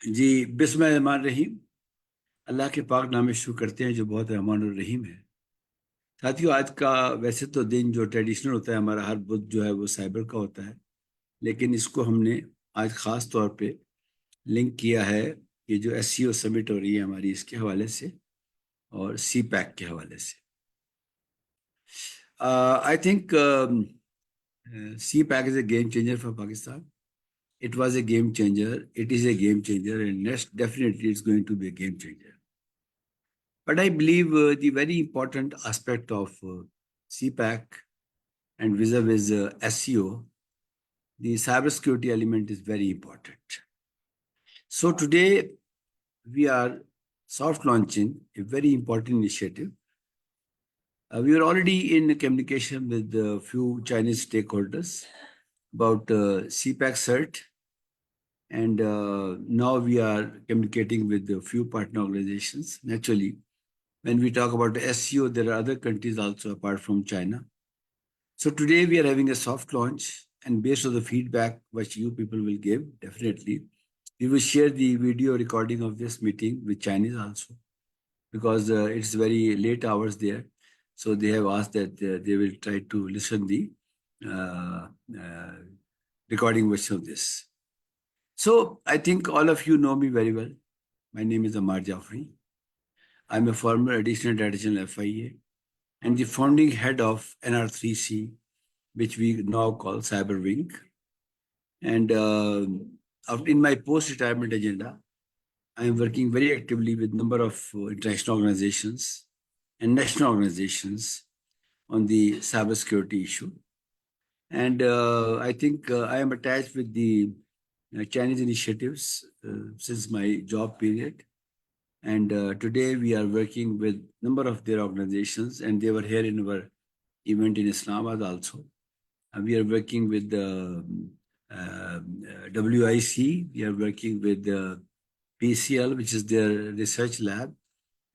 जी, बिस्मिल्लाहिर्रहमानिर्रहीम। अल्लाह के पाक नाम से शुरू करते हैं जो बहुत रहमान और रहीम है। साथियों, आज का वैसे तो दिन जो ट्रेडिशनल होता है हमारा, हर बुध जो है वो साइबर का होता है, लेकिन इसको हमने आज ख़ास तौर पे लिंक किया है। ये जो एससीओ समिट हो रही है हमारी, इसके हवाले से और सी पैक के हवाले से। I think CPEC is a game changer for Pakistan. It was a game changer. It is a game changer, and next definitely it's going to be a game changer. But I believe the very important aspect of CPAC and vis-a-vis SEO, the cybersecurity element is very important. So today we are soft launching a very important initiative. We are already in communication with a few Chinese stakeholders about CPEC-CERT, and now we are communicating with a few partner organizations. Naturally, when we talk about SEO, there are other countries also apart from China. So today we are having a soft launch, and based on the feedback which you people will give, definitely, we will share the video recording of this meeting with Chinese also, because it's very late hours there. So they have asked that they will try to listen the uh, uh, recording version of this. So I think all of you know me very well. My name is Ammar Jaffri. I'm a former additional data channel FIA and the founding head of NR3C, which we now call Cyber Wing. And in my post-retirement agenda, I am working very actively with a number of international organizations and national organizations on the cybersecurity issue. And I think I am attached with the Chinese initiatives since my job period. And today we are working with a number of their organizations, and they were here in our event in Islamabad also. We are working with the WIC. We are working with the PCL, which is their research lab.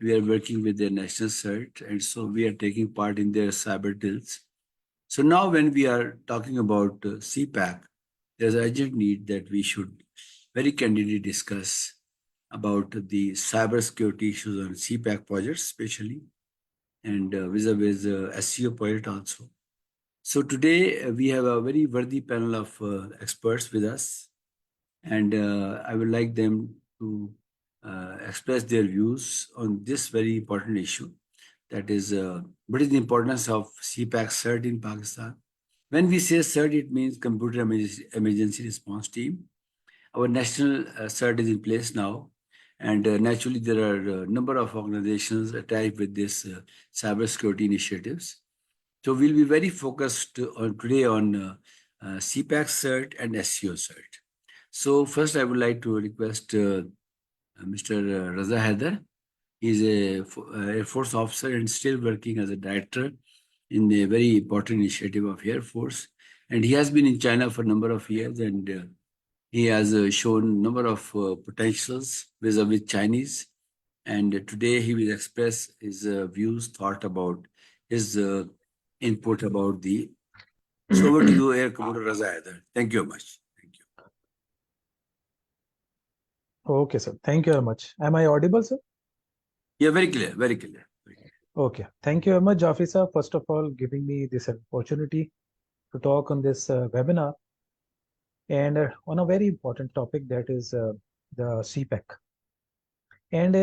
We are working with their national CERT, and so we are taking part in their cyber deals. So now when we are talking about CPAC, there's an urgent need that we should very candidly discuss about the cybersecurity issues on CPAC projects, especially, and vis-a-vis SEO project also. So today we have a very worthy panel of experts with us, and I would like them to express their views on this very important issue. That is, what is the importance of CPEC-CERT in Pakistan? When we say CERT, it means Computer Emergency Response Team. Our national CERT is in place now, and naturally there are a number of organizations attached with this cybersecurity initiatives. So we'll be very focused on today on CPEC-CERT and SEO CERT. So first I would like to request Mr. Raza Haider. He's a Air Force officer and still working as a director in a very important initiative of Air Force. And he has been in China for a number of years, and he has shown a number of potentials vis-a-vis Chinese. And today he will express his views, thought about his input about the. So over to you, Air Commodore Raza Haider. Thank you very much. Thank you. Okay, sir. Thank you very much. Am I audible, sir? Yeah, very clear, very clear. Okay. Thank you very much, Jaffri sir. First of all, giving me this opportunity to talk on this webinar and on a very important topic, that is the CPEC. And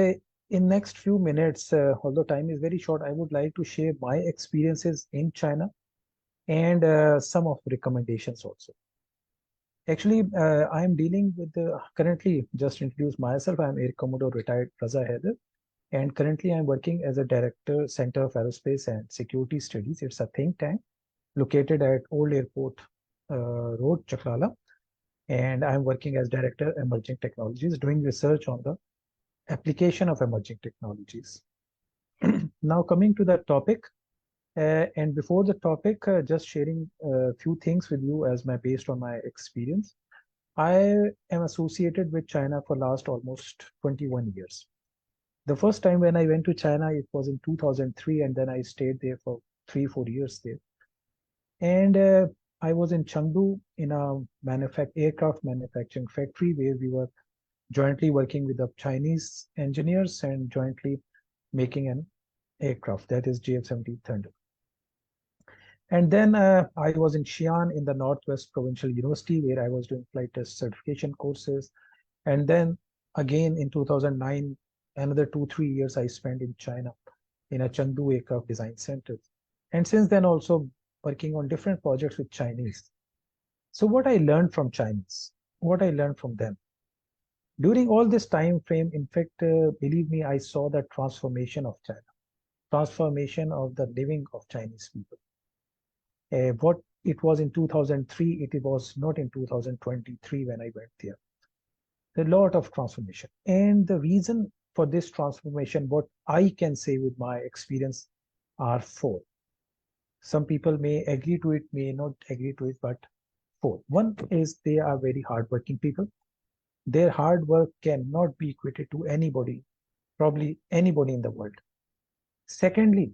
in next few minutes, although time is very short, I would like to share my experiences in China and some of recommendations also. Actually, I am dealing with currently, just introduce myself. I am Air Commodore retired Raza Haider, and currently I'm working as a director, Center of Aerospace and Security Studies. It's a think tank located at Old Airport Road, Chaklala. And I'm working as director, Emerging Technologies, doing research on the application of emerging technologies. Now coming to the topic, and before the topic, just sharing a few things with you as based on my experience. I am associated with China for last almost 21 years. The first time when I went to China, it was in 2003, and then I stayed there for 3-4 years there. And I was in Chengdu in a aircraft manufacturing factory where we were jointly working with the Chinese engineers and jointly making an aircraft that is JF-17 Thunder. And then I was in Xi'an in the Northwest Provincial University where I was doing flight test certification courses. And then again in 2009, another 2-3 years I spent in China in a Chengdu Aircraft Design Center. And since then also working on different projects with Chinese. So what I learned from Chinese, what I learned from them. During all this time frame, in fact, believe me, I saw the transformation of China, transformation of the living of Chinese people. What it was in 2003, it was not in 2023 when I went there. A lot of transformation. And the reason for this transformation, what I can say with my experience, are four. Some people may agree to it, may not agree to it, but four. One is they are very hardworking people. Their hard work cannot be equated to anybody, probably anybody in the world. Secondly,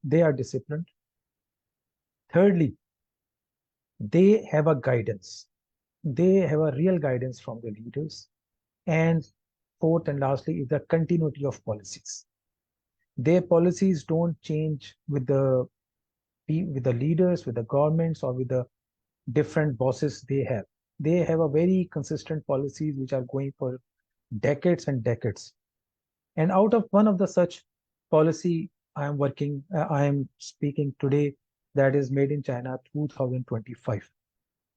they are disciplined. Thirdly, they have a guidance. They have a real guidance from the leaders. And fourth and lastly is the continuity of policies. Their policies don't change with the leaders, with the governments, or with the different bosses they have. They have a very consistent policies which are going for decades and decades. And out of one of the such policy I am speaking today, that is Made in China 2025.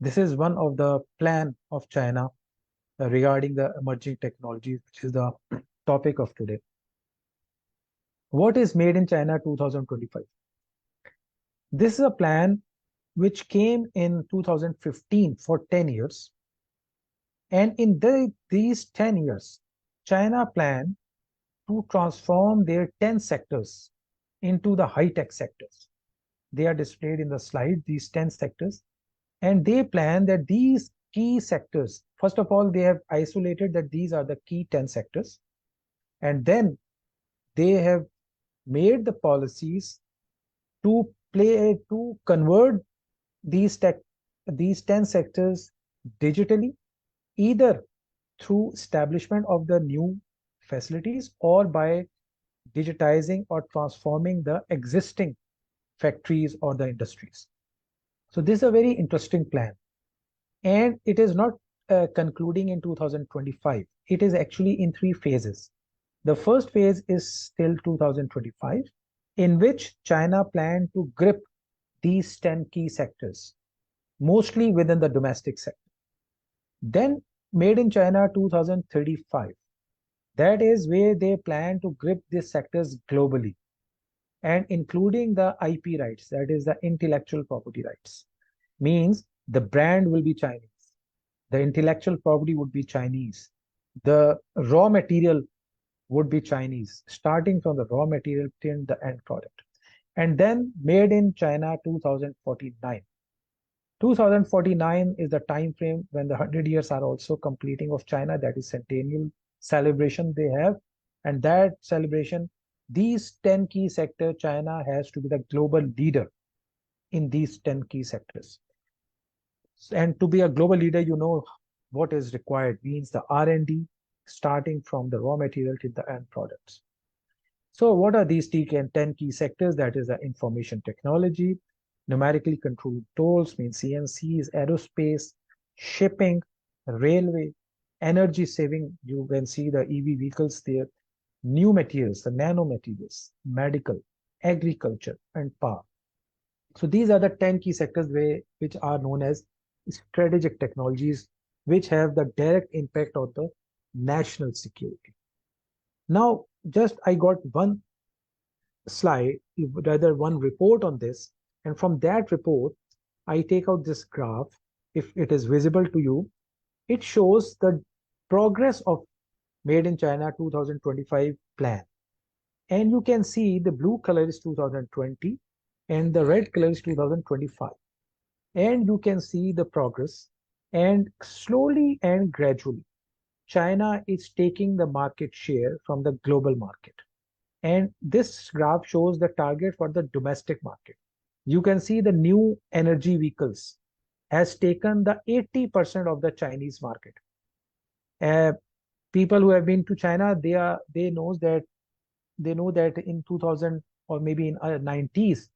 This is one of the plan of China regarding the emerging technologies, which is the topic of today. What is Made in China 2025? This is a plan which came in 2015 for 10 years. And in these 10 years, China planned to transform their 10 sectors into the high-tech sectors. They are displayed in the slide, these 10 sectors. And they plan that these key sectors, first of all, they have isolated that these are the key 10 sectors. And then they have made the policies to convert these 10 sectors digitally, either through establishment of the new facilities or by digitizing or transforming the existing factories or the industries. So this is a very interesting plan. And it is not concluding in 2025. It is actually in 3 phases. The first phase is till 2025, in which China planned to grip these 10 key sectors, mostly within the domestic sector. Then Made in China 2035. That is where they plan to grip these sectors globally and including the IP rights, that is the intellectual property rights. Means the brand will be Chinese. The intellectual property would be Chinese. The raw material would be Chinese, starting from the raw material till the end product. And then Made in China 2049. 2049 is the time frame when the 100 years are also completing of China. That is centennial celebration they have. And that celebration, these 10 key sectors, China has to be the global leader in these 10 key sectors. And to be a global leader, you know what is required, means the R&D, starting from the raw material to the end products. So what are these 10 key sectors? That is the information technology, numerically controlled tools, means CNCs, aerospace, shipping, railway, energy saving. You can see the EV vehicles there, new materials, the nanomaterials, medical, agriculture, and power. So these are the 10 key sectors which are known as strategic technologies, which have the direct impact on the national security. Now, just I got one slide, rather one report on this, and from that report, I take out this graph. If it is visible to you, it shows the progress of Made in China 2025 plan. And you can see the blue color is 2020 and the red color is 2025. And you can see the progress, and slowly and gradually, China is taking the market share from the global market. And this graph shows the target for the domestic market. You can see the new energy vehicles has taken the 80% of the Chinese market. People who have been to China, they know that in 2000 or maybe in 90s,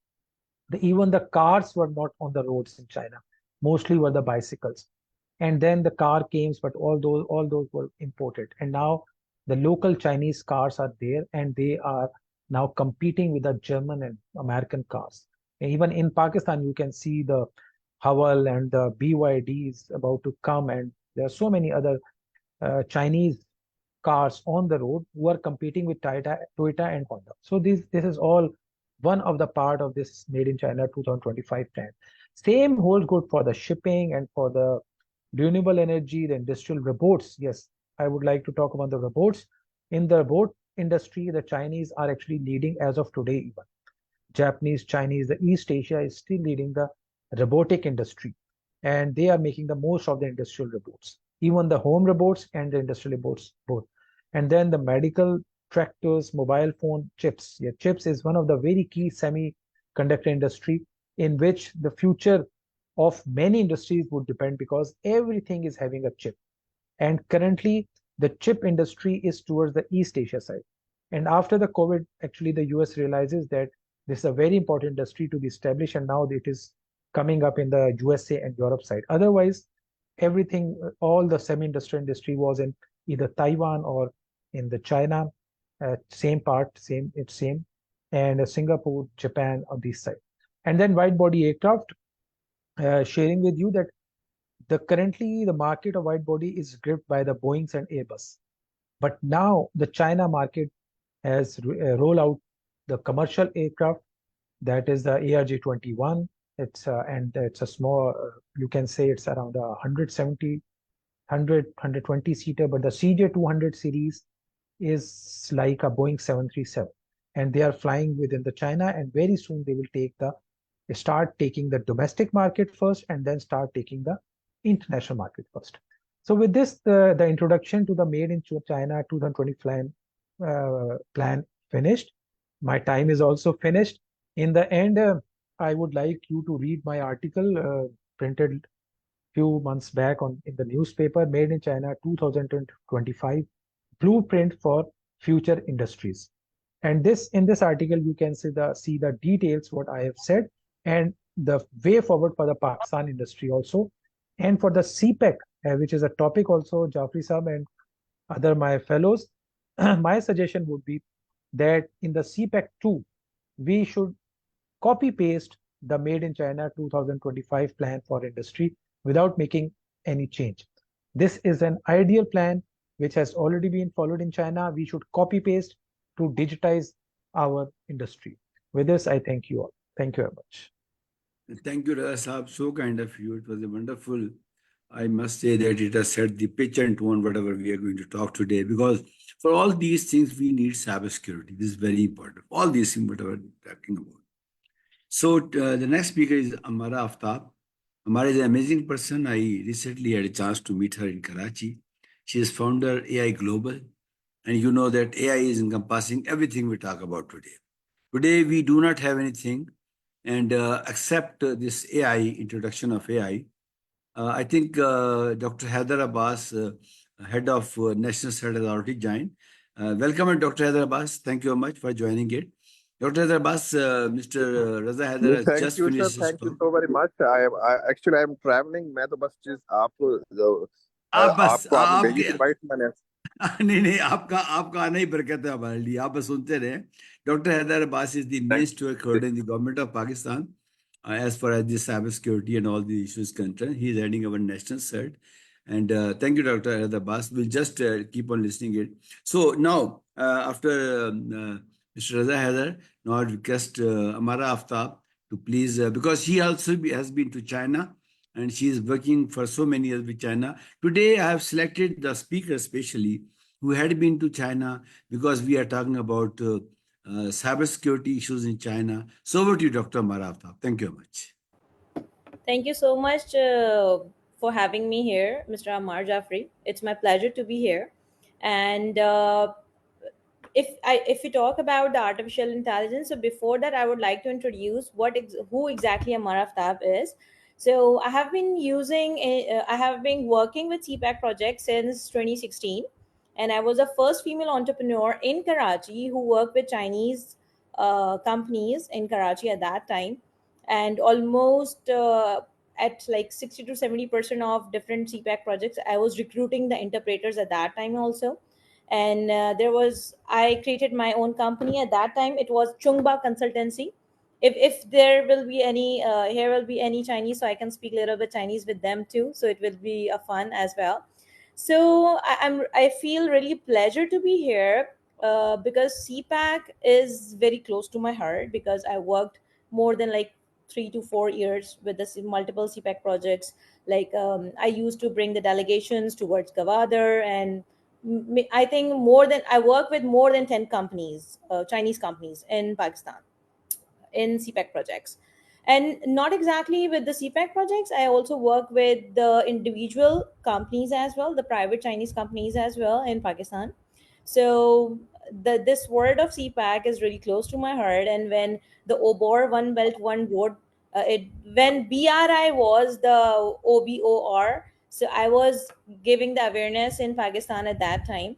even the cars were not on the roads in China. Mostly were the bicycles. And then the car came, but all those were imported. And now the local Chinese cars are there, and they are now competing with the German and American cars. And even in Pakistan, you can see the Haval and the BYD is about to come, and there are so many other Chinese cars on the road who are competing with Toyota and Honda. So this is all one of the part of this Made in China 2025 plan. Same holds good for the shipping and for the renewable energy, the industrial robots. Yes, I would like to talk about the robots. In the robot industry, the Chinese are actually leading as of today even. Japanese, Chinese, the East Asia is still leading the robotic industry, and they are making the most of the industrial robots, even the home robots and the industrial robots both. And then the medical tractors, mobile phone chips. Yeah, chips is one of the very key semiconductor industry in which the future of many industries would depend because everything is having a chip. And currently, the chip industry is towards the East Asia side. And after the COVID, actually, the US realizes that this is a very important industry to be established, and now it is coming up in the USA and Europe side. Otherwise, everything, all the semi-industrial industry was in either Taiwan or in the China, same part, same, and Singapore, Japan on this side. And then wide body aircraft, sharing with you that currently the market of wide body is gripped by the Boeings and Airbus. But now the China market has rolled out the commercial aircraft, that is the ARJ-21. It's a small, you can say it's around 170, 120 seater, but the CJ200 series is like a Boeing 737, and they are flying within the China, and very soon they will start taking the domestic market first, and then start taking the international market first. So with this, the introduction to the Made in China 2020 plan finished. My time is also finished. In the end, I would like you to read my article printed few months back on in the newspaper, Made in China 2025 Blueprint for Future Industries. And this in this article, you can see the details what I have said, and the way forward for the Pakistan industry also, and for the CPEC, which is a topic also, Jaffri Saab and other my fellows. My suggestion would be that in the CPEC 2, we should copy paste the Made in China 2025 plan for industry without making any change. This is an ideal plan which has already been followed in China. We should copy paste to digitize our industry. With this, I thank you all. Thank you very much. Thank you, Raja Saab. So kind of you. It was a wonderful. I must say that it has set the pitch and tone, whatever we are going to talk today, because for all these things, we need cybersecurity. This is very important. All these things, whatever we're talking about. So the next speaker is Ammara Aftab. Ammara is an amazing person. I recently had a chance to meet her in Karachi. She is founder AI Global. And you know that AI is encompassing everything we talk about today. Today, we do not have anything and except this AI, introduction of AI. I think Dr. Haider Abbas, head of National CERT, has already joined. Welcome, Dr. Haider Abbas. Thank you very much for joining it. Dr. Haider Abbas, Mr. Raza Haider has Thank just you, sir. finished his Thank you talk. so very much. Actually I'm traveling. मैं तो बस चीज आप आप बस आपको आपने भेजी आपके थी इनवाइट मैंने नहीं नहीं आपका आपका आना ही बरकत है हमारे लिए आप बस सुनते रहे doctor Haider Abbas is the main Thank store holder in the government of Pakistan as far as the cyber security and all the issues concerned. He is heading our national CERT. And thank you, Dr. Hadar Abbas. We'll just keep on listening it. So now, after Mr. Raza Hadar, now I request Amara Aftab to please, because he also has been to China and she is working for so many years with China. Today, I have selected the speaker especially who had been to China because we are talking about cybersecurity issues in China. So over to you, Dr. Amara Aftab. Thank you very much. Thank you so much for having me here, Mr. Ammar Jaffri. It's my pleasure to be here. And if we talk about the artificial intelligence, so before that, I would like to introduce who exactly Ammar Aftab is. So I have been working with CPAC project since 2016, and I was the first female entrepreneur in Karachi who worked with Chinese companies in Karachi at that time. And almost at like 60 to 70% of different CPEC projects, I was recruiting the interpreters at that time also. And I created my own company at that time. It was Chungba Consultancy. If there will be any here will be any Chinese, so I can speak a little bit Chinese with them too, so it will be a fun as well. So I feel really pleasure to be here because CPAC is very close to my heart, because I worked more than like 3 to 4 years with the multiple CPAC projects. Like I used to bring the delegations towards Gwadar, and I think I work with more than 10 companies, Chinese companies in Pakistan, in CPEC projects. And not exactly with the CPEC projects, I also work with the individual companies as well, the private Chinese companies as well in Pakistan. So this word of CPAC is really close to my heart. And when the OBOR, One Belt One Road, when BRI was the OBOR, so I was giving the awareness in Pakistan at that time.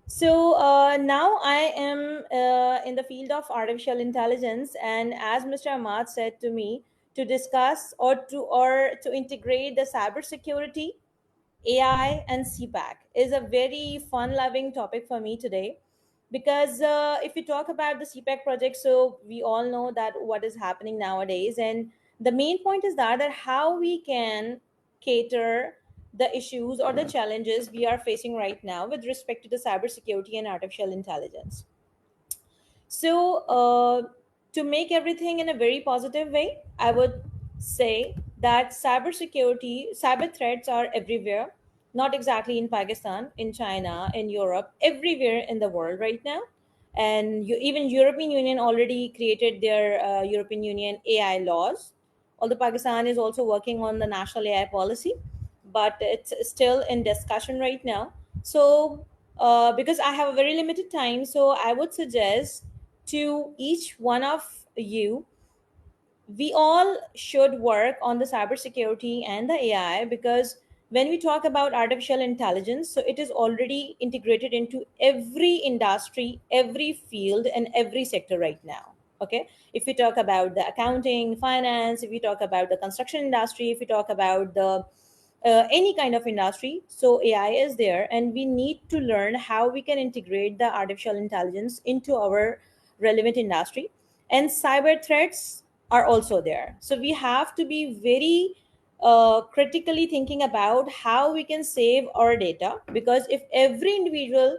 So now I am in the field of artificial intelligence, and as Mr. Ahmad said to me, to discuss or to integrate the cybersecurity, AI, and CPAC is a very fun-loving topic for me today, because if we talk about the CPAC project, so we all know that what is happening nowadays, and the main point is that how we can cater the issues or the challenges we are facing right now with respect to the cybersecurity and artificial intelligence. So, to make everything in a very positive way, I would say that cybersecurity, cyber threats are everywhere, not exactly in Pakistan, in China, in Europe, everywhere in the world right now. And even European Union already created their European Union AI laws. Although Pakistan is also working on the national AI policy, but it's still in discussion right now. So, because I have a very limited time, so I would suggest to each one of you, we all should work on the cybersecurity and the AI, because when we talk about artificial intelligence, so it is already integrated into every industry, every field, and every sector right now. Okay, if we talk about the accounting, finance, if we talk about the construction industry, if we talk about the any kind of industry, so AI is there, and we need to learn how we can integrate the artificial intelligence into our relevant industry. And cyber threats are also there, so we have to be very critically thinking about how we can save our data, because if every individual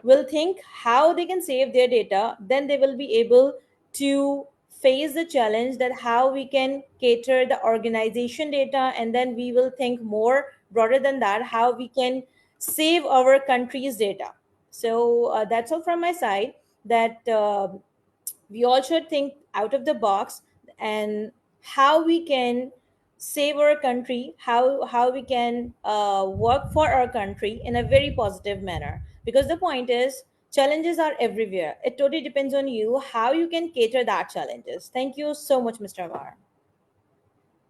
will think how they can save their data, then they will be able to face the challenge that how we can cater the organization data, and then we will think more broader than that, how we can save our country's data. So that's all from my side, that we all should think out of the box, and how we can save our country, how we can work for our country in a very positive manner, because the point is challenges are everywhere. It totally depends on you how you can cater that challenges. Thank you so much, Mr. Amar.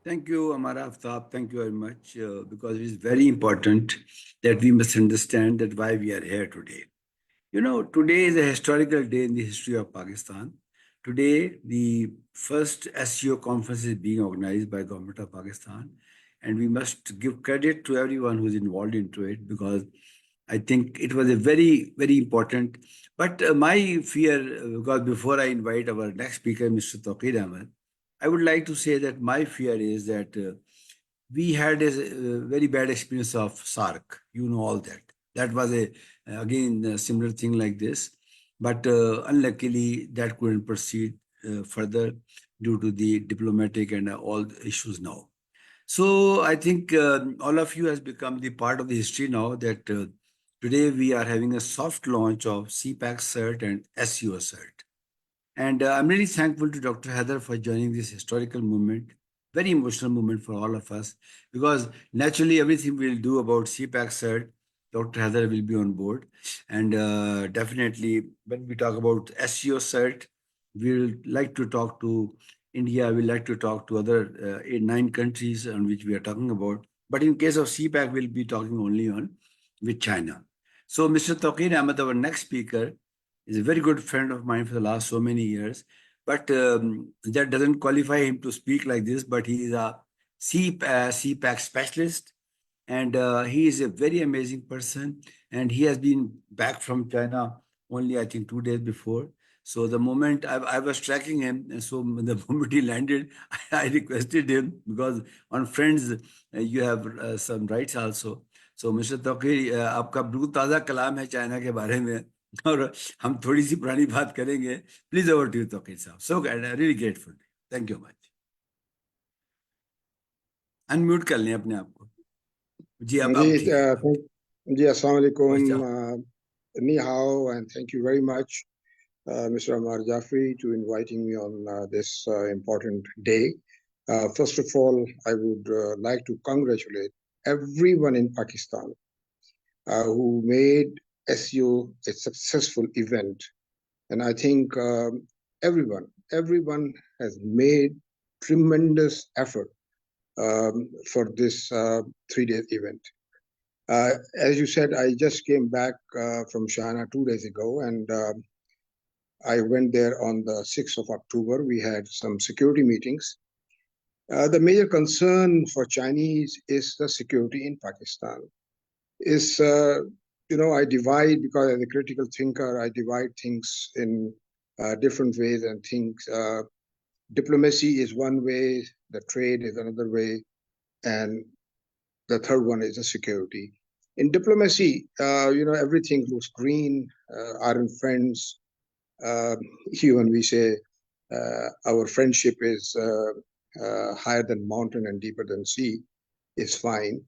Thank you, Amara Aftab. Thank you very much, because it is very important that we must understand that why we are here today. You know, today is a historical day in the history of Pakistan. Today, the first SEO conference is being organized by government of Pakistan, and we must give credit to everyone who's involved into it, because I think it was a very, very important. But my fear, because before I invite our next speaker, Mr. Taqir Ahmed, I would like to say that my fear is that we had a very bad experience of SARC. You know all that. That was again a similar thing like this, but unluckily that couldn't proceed further due to the diplomatic and all the issues now. So I think all of you has become the part of the history now, that today we are having a soft launch of CPEC-CERT and SEO-CERT. And I'm really thankful to Dr. Heather for joining this historical movement, very emotional moment for all of us, because naturally everything we'll do about CPEC-CERT, Dr. Heather will be on board. And definitely when we talk about SEO-CERT, we'll like to talk to India, we like to talk to other 9 countries on which we are talking about. But in case of CPEC, we'll be talking only on with China. So Mr. Tawqir Ahmed, our next speaker, is a very good friend of mine for the last so many years. But that doesn't qualify him to speak like this, but he is a CPEC specialist. And he is a very amazing person. And he has been back from China only, I think, 2 days before. So the moment I was tracking him, and so the moment he landed, I requested him, because on Friends, you have some rights also. So mister Tauqeer, आपका बिल्कुल ताज़ा कलाम है China के बारे में, और हम थोड़ी सी पुरानी बात करेंगे. Please over to you Taukir sahab. So really grateful. Thank you much. Unmute कर लें अपने आप को. जी अब ठीक है. जी अस्सलाम वालेकुम, अच्छा. ni hao, and thank you very much, Mr. Ammar Jaffri, to inviting me on this important day. First of all, I would like to congratulate everyone in Pakistan who made SEO a successful event. And I think everyone has made tremendous effort for this 3-day event. As you said, I just came back from China 2 days ago, and I went there on the 6th of October. We had some security meetings. The major concern for Chinese is the security in Pakistan. I divide, because as a critical thinker, I divide things in different ways and think diplomacy is one way, the trade is another way, and the third one is the security. In diplomacy, everything looks green, aren't friends. Even we say our friendship is higher than mountain and deeper than sea, is fine.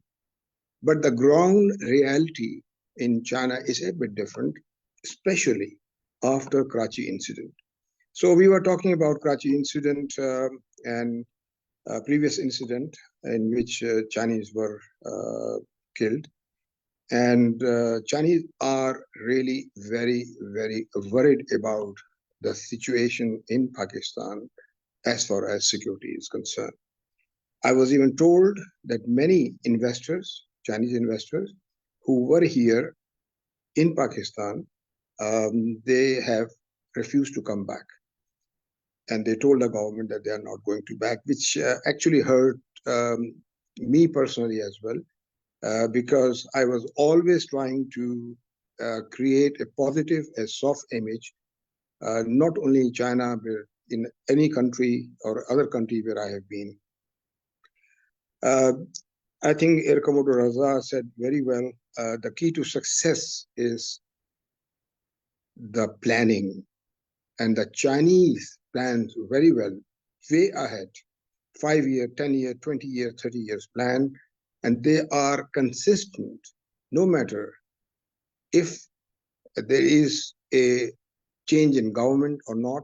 But the ground reality in China is a bit different, especially after Karachi incident. So we were talking about Karachi incident and previous incident in which Chinese were killed. And Chinese are really very, very worried about the situation in Pakistan as far as security is concerned. I was even told that many investors, Chinese investors, who were here in Pakistan, they have refused to come back. And they told the government that they are not going to back, which actually hurt me personally as well. Because I was always trying to create a positive, a soft image, not only in China, but in any country or other country where I have been. I think Air Commodore Raza said very well, the key to success is the planning. And the Chinese plans very well, way ahead, 5-year, 10-year, 20-year, 30 years plan. And they are consistent, no matter if there is a change in government or not,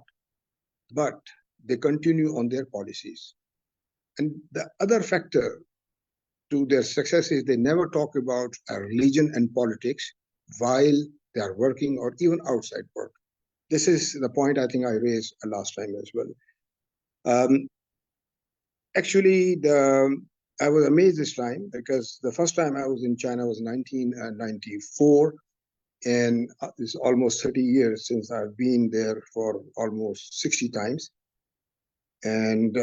but they continue on their policies. And the other factor to their success is they never talk about religion and politics while they are working or even outside work. This is the point I think I raised last time as well. Actually, I was amazed this time, because the first time I was in China was 1994, and it's almost 30 years since I've been there for almost 60 times. And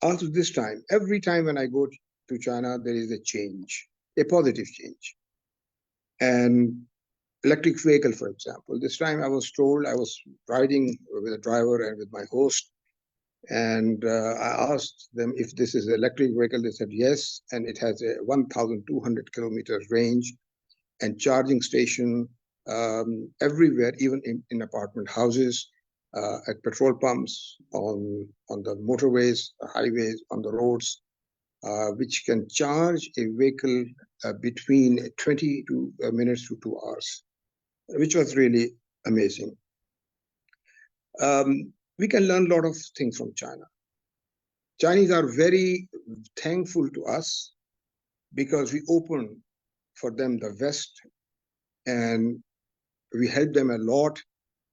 also this time, every time when I go to China, there is a change, a positive change. And electric vehicle, for example, this time I was told, I was riding with a driver and with my host, and I asked them if this is an electric vehicle. They said yes, and it has a 1,200 kilometers range and charging station everywhere, even in apartment houses, at petrol pumps, on the motorways, highways, on the roads, which can charge a vehicle between 20 minutes to 2 hours, which was really amazing. We can learn a lot of things from China. Chinese are very thankful to us because we open for them the West, and we helped them a lot.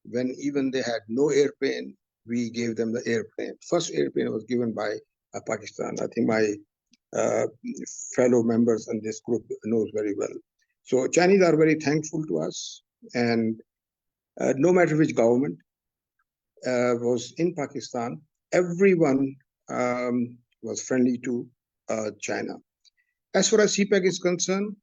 When even they had no airplane, we gave them the airplane. First airplane was given by Pakistan. I think my fellow members in this group knows very well. So Chinese are very thankful to us, and no matter which government was in Pakistan, everyone was friendly to China. As far as CPEC is concerned,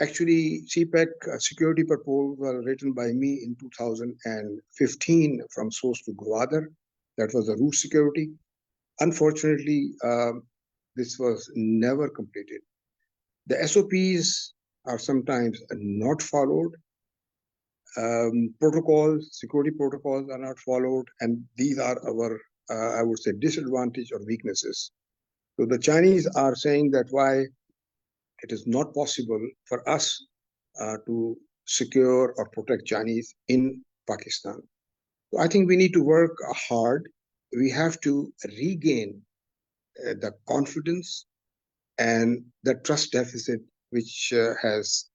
actually CPEC security proposal was written by me in 2015 from source to Gwadar. That was the root security. Unfortunately, this was never completed. The SOPs are sometimes not followed. Security protocols are not followed, and these are our, I would say, disadvantage or weaknesses. So the Chinese are saying that why it is not possible for us to secure or protect Chinese in Pakistan. So I think we need to work hard. We have to regain the confidence and the trust deficit, which has,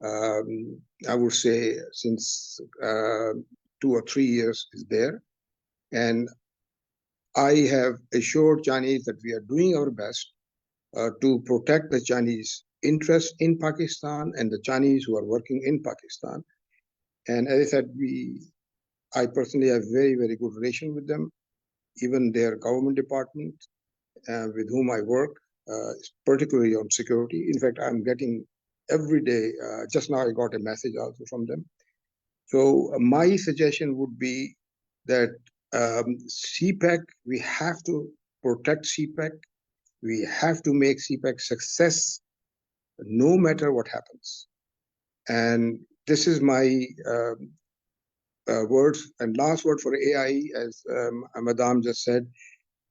I would say, since 2 or 3 years is there. And I have assured Chinese that we are doing our best to protect the Chinese interest in Pakistan and the Chinese who are working in Pakistan. And as I said, I personally have very, very good relation with them, even their government department with whom I work, particularly on security. In fact, I'm getting every day, just now I got a message also from them. So my suggestion would be that CPEC, we have to protect CPEC. We have to make CPEC success no matter what happens. And this is my words. And last word for AI, as Madam just said,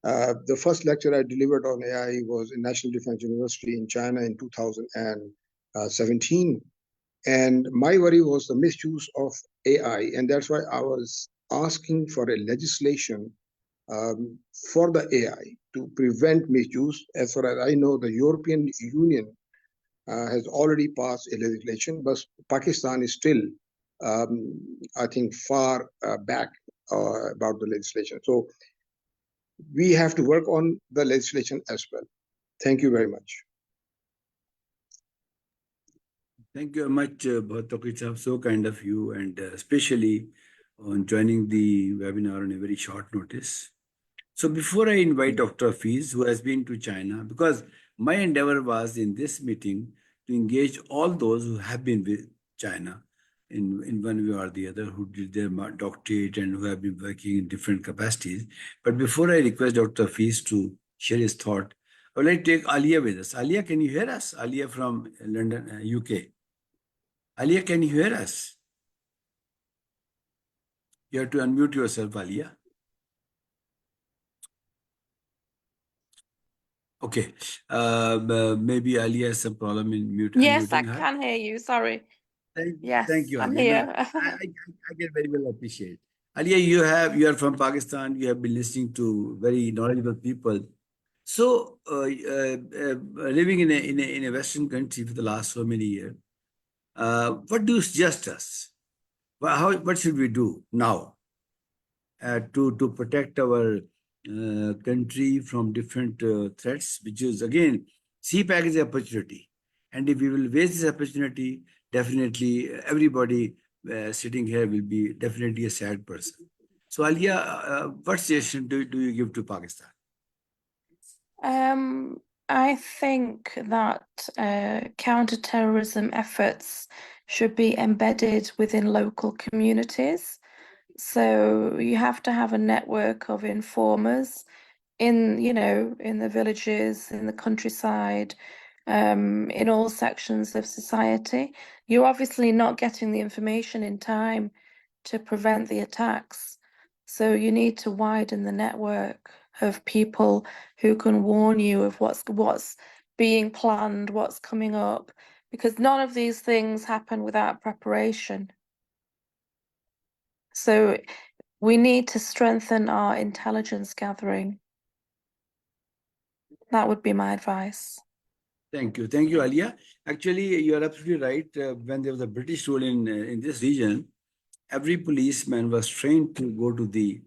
the first lecture I delivered on AI was in National Defense University in China in 2017. And my worry was the misuse of AI. And that's why I was asking for a legislation for the AI to prevent misuse. As far as I know, the European Union has already passed a legislation, but Pakistan is still, I think, far back about the legislation. So we have to work on the legislation as well. Thank you very much. Thank you very much, Bhattokit Sahab. So kind of you, and especially on joining the webinar on a very short notice. So before I invite Dr. Hafiz, who has been to China, because my endeavor was in this meeting to engage all those who have been with China in one way or the other, who did their doctorate and who have been working in different capacities. But before I request Dr. Hafiz to share his thought, I would like to take Alia with us. Alia, can you hear us? Alia from London, UK. Alia, can you hear us? You have to unmute yourself, Alia. Okay. Maybe Alia has some problem in Yes, I unmuting her. can hear you. Sorry. Thank Yes, you, I'm Alia. No, here. I can very well appreciate. Alia, you are from Pakistan. You have been listening to very knowledgeable people. So, living in a Western country for the last so many years, what do you suggest us? What should we do now to protect our country from different threats? Which is again, CPEC is an opportunity, and if we will waste this opportunity, definitely everybody sitting here will be definitely a sad person. So, Alia, what suggestion do you give to Pakistan? I think that counterterrorism efforts should be embedded within local communities. So you have to have a network of informers in, in the villages, in the countryside, in all sections of society. You're obviously not getting the information in time to prevent the attacks. So you need to widen the network of people who can warn you of what's being planned, what's coming up, because none of these things happen without preparation. So we need to strengthen our intelligence gathering. That would be my advice. Thank you, Alia. Actually, you are absolutely right. When there was a British rule in this region, every policeman was trained to go to the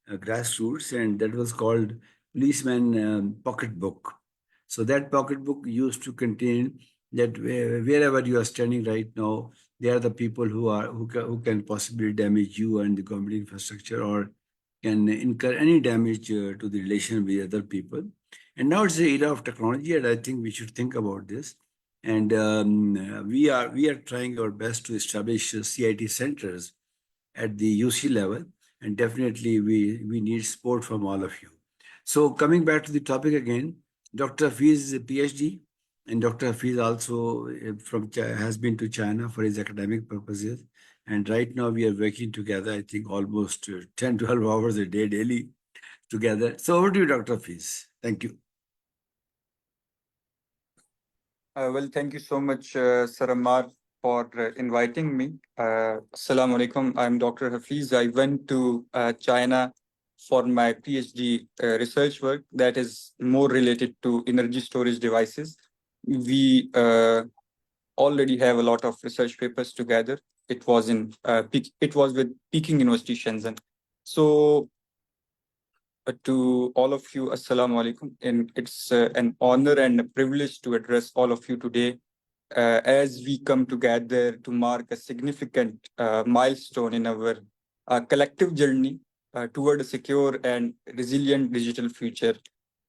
grassroots, and that was called policeman pocketbook. So that pocketbook used to contain that wherever you are standing right now, they are the people who can possibly damage you and the government infrastructure, or can incur any damage to the relation with other people. And now it's the era of technology, and I think we should think about this. And we are trying our best to establish CIT centers at the UC level, and definitely we need support from all of you. So coming back to the topic again, Dr. Hafiz is a PhD, and Dr. Hafiz also has been to China for his academic purposes. And right now we are working together, I think almost 10, 12 hours a day daily together. So over to you, Dr. Hafiz. Thank you. Well, thank you so much, Sir Ammar, for inviting me. Assalamu alaikum. I'm Dr. Hafiz. I went to China for my PhD research work that is more related to energy storage devices. We already have a lot of research papers together. It was with Peking University, Shenzhen. So to all of you, Assalamu alaikum. And it's an honor and a privilege to address all of you today as we come together to mark a significant milestone in our collective journey toward a secure and resilient digital future.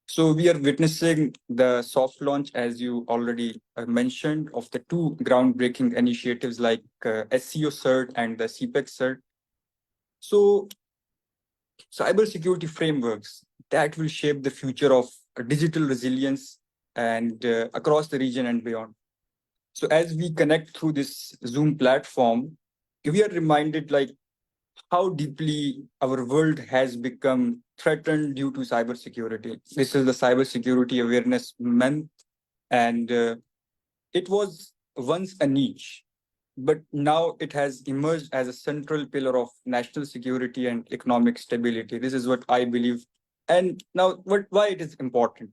So we are witnessing the soft launch, as you already mentioned, of the two groundbreaking initiatives like SCO-CERT and the CPEC-CERT. So cybersecurity frameworks that will shape the future of digital resilience and across the region and beyond. So as we connect through this Zoom platform, we are reminded like how deeply our world has become threatened due to cybersecurity. This is the Cybersecurity Awareness Month, and it was once a niche, but now it has emerged as a central pillar of national security and economic stability. This is what I believe. And now, why it is important?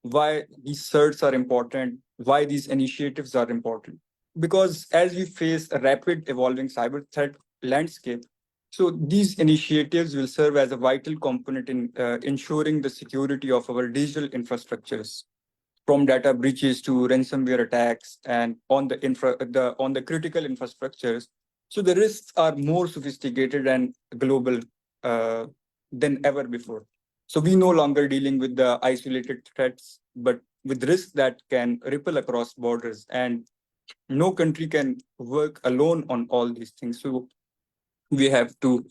Why these certs are important? Why these initiatives are important? Because as we face a rapid evolving cyber threat landscape, so these initiatives will serve as a vital component in ensuring the security of our digital infrastructures, from data breaches to ransomware attacks, and on the critical infrastructures. So the risks are more sophisticated and global than ever before. So we no longer dealing with the isolated threats, but with risks that can ripple across borders, and no country can work alone on all these things. So we have to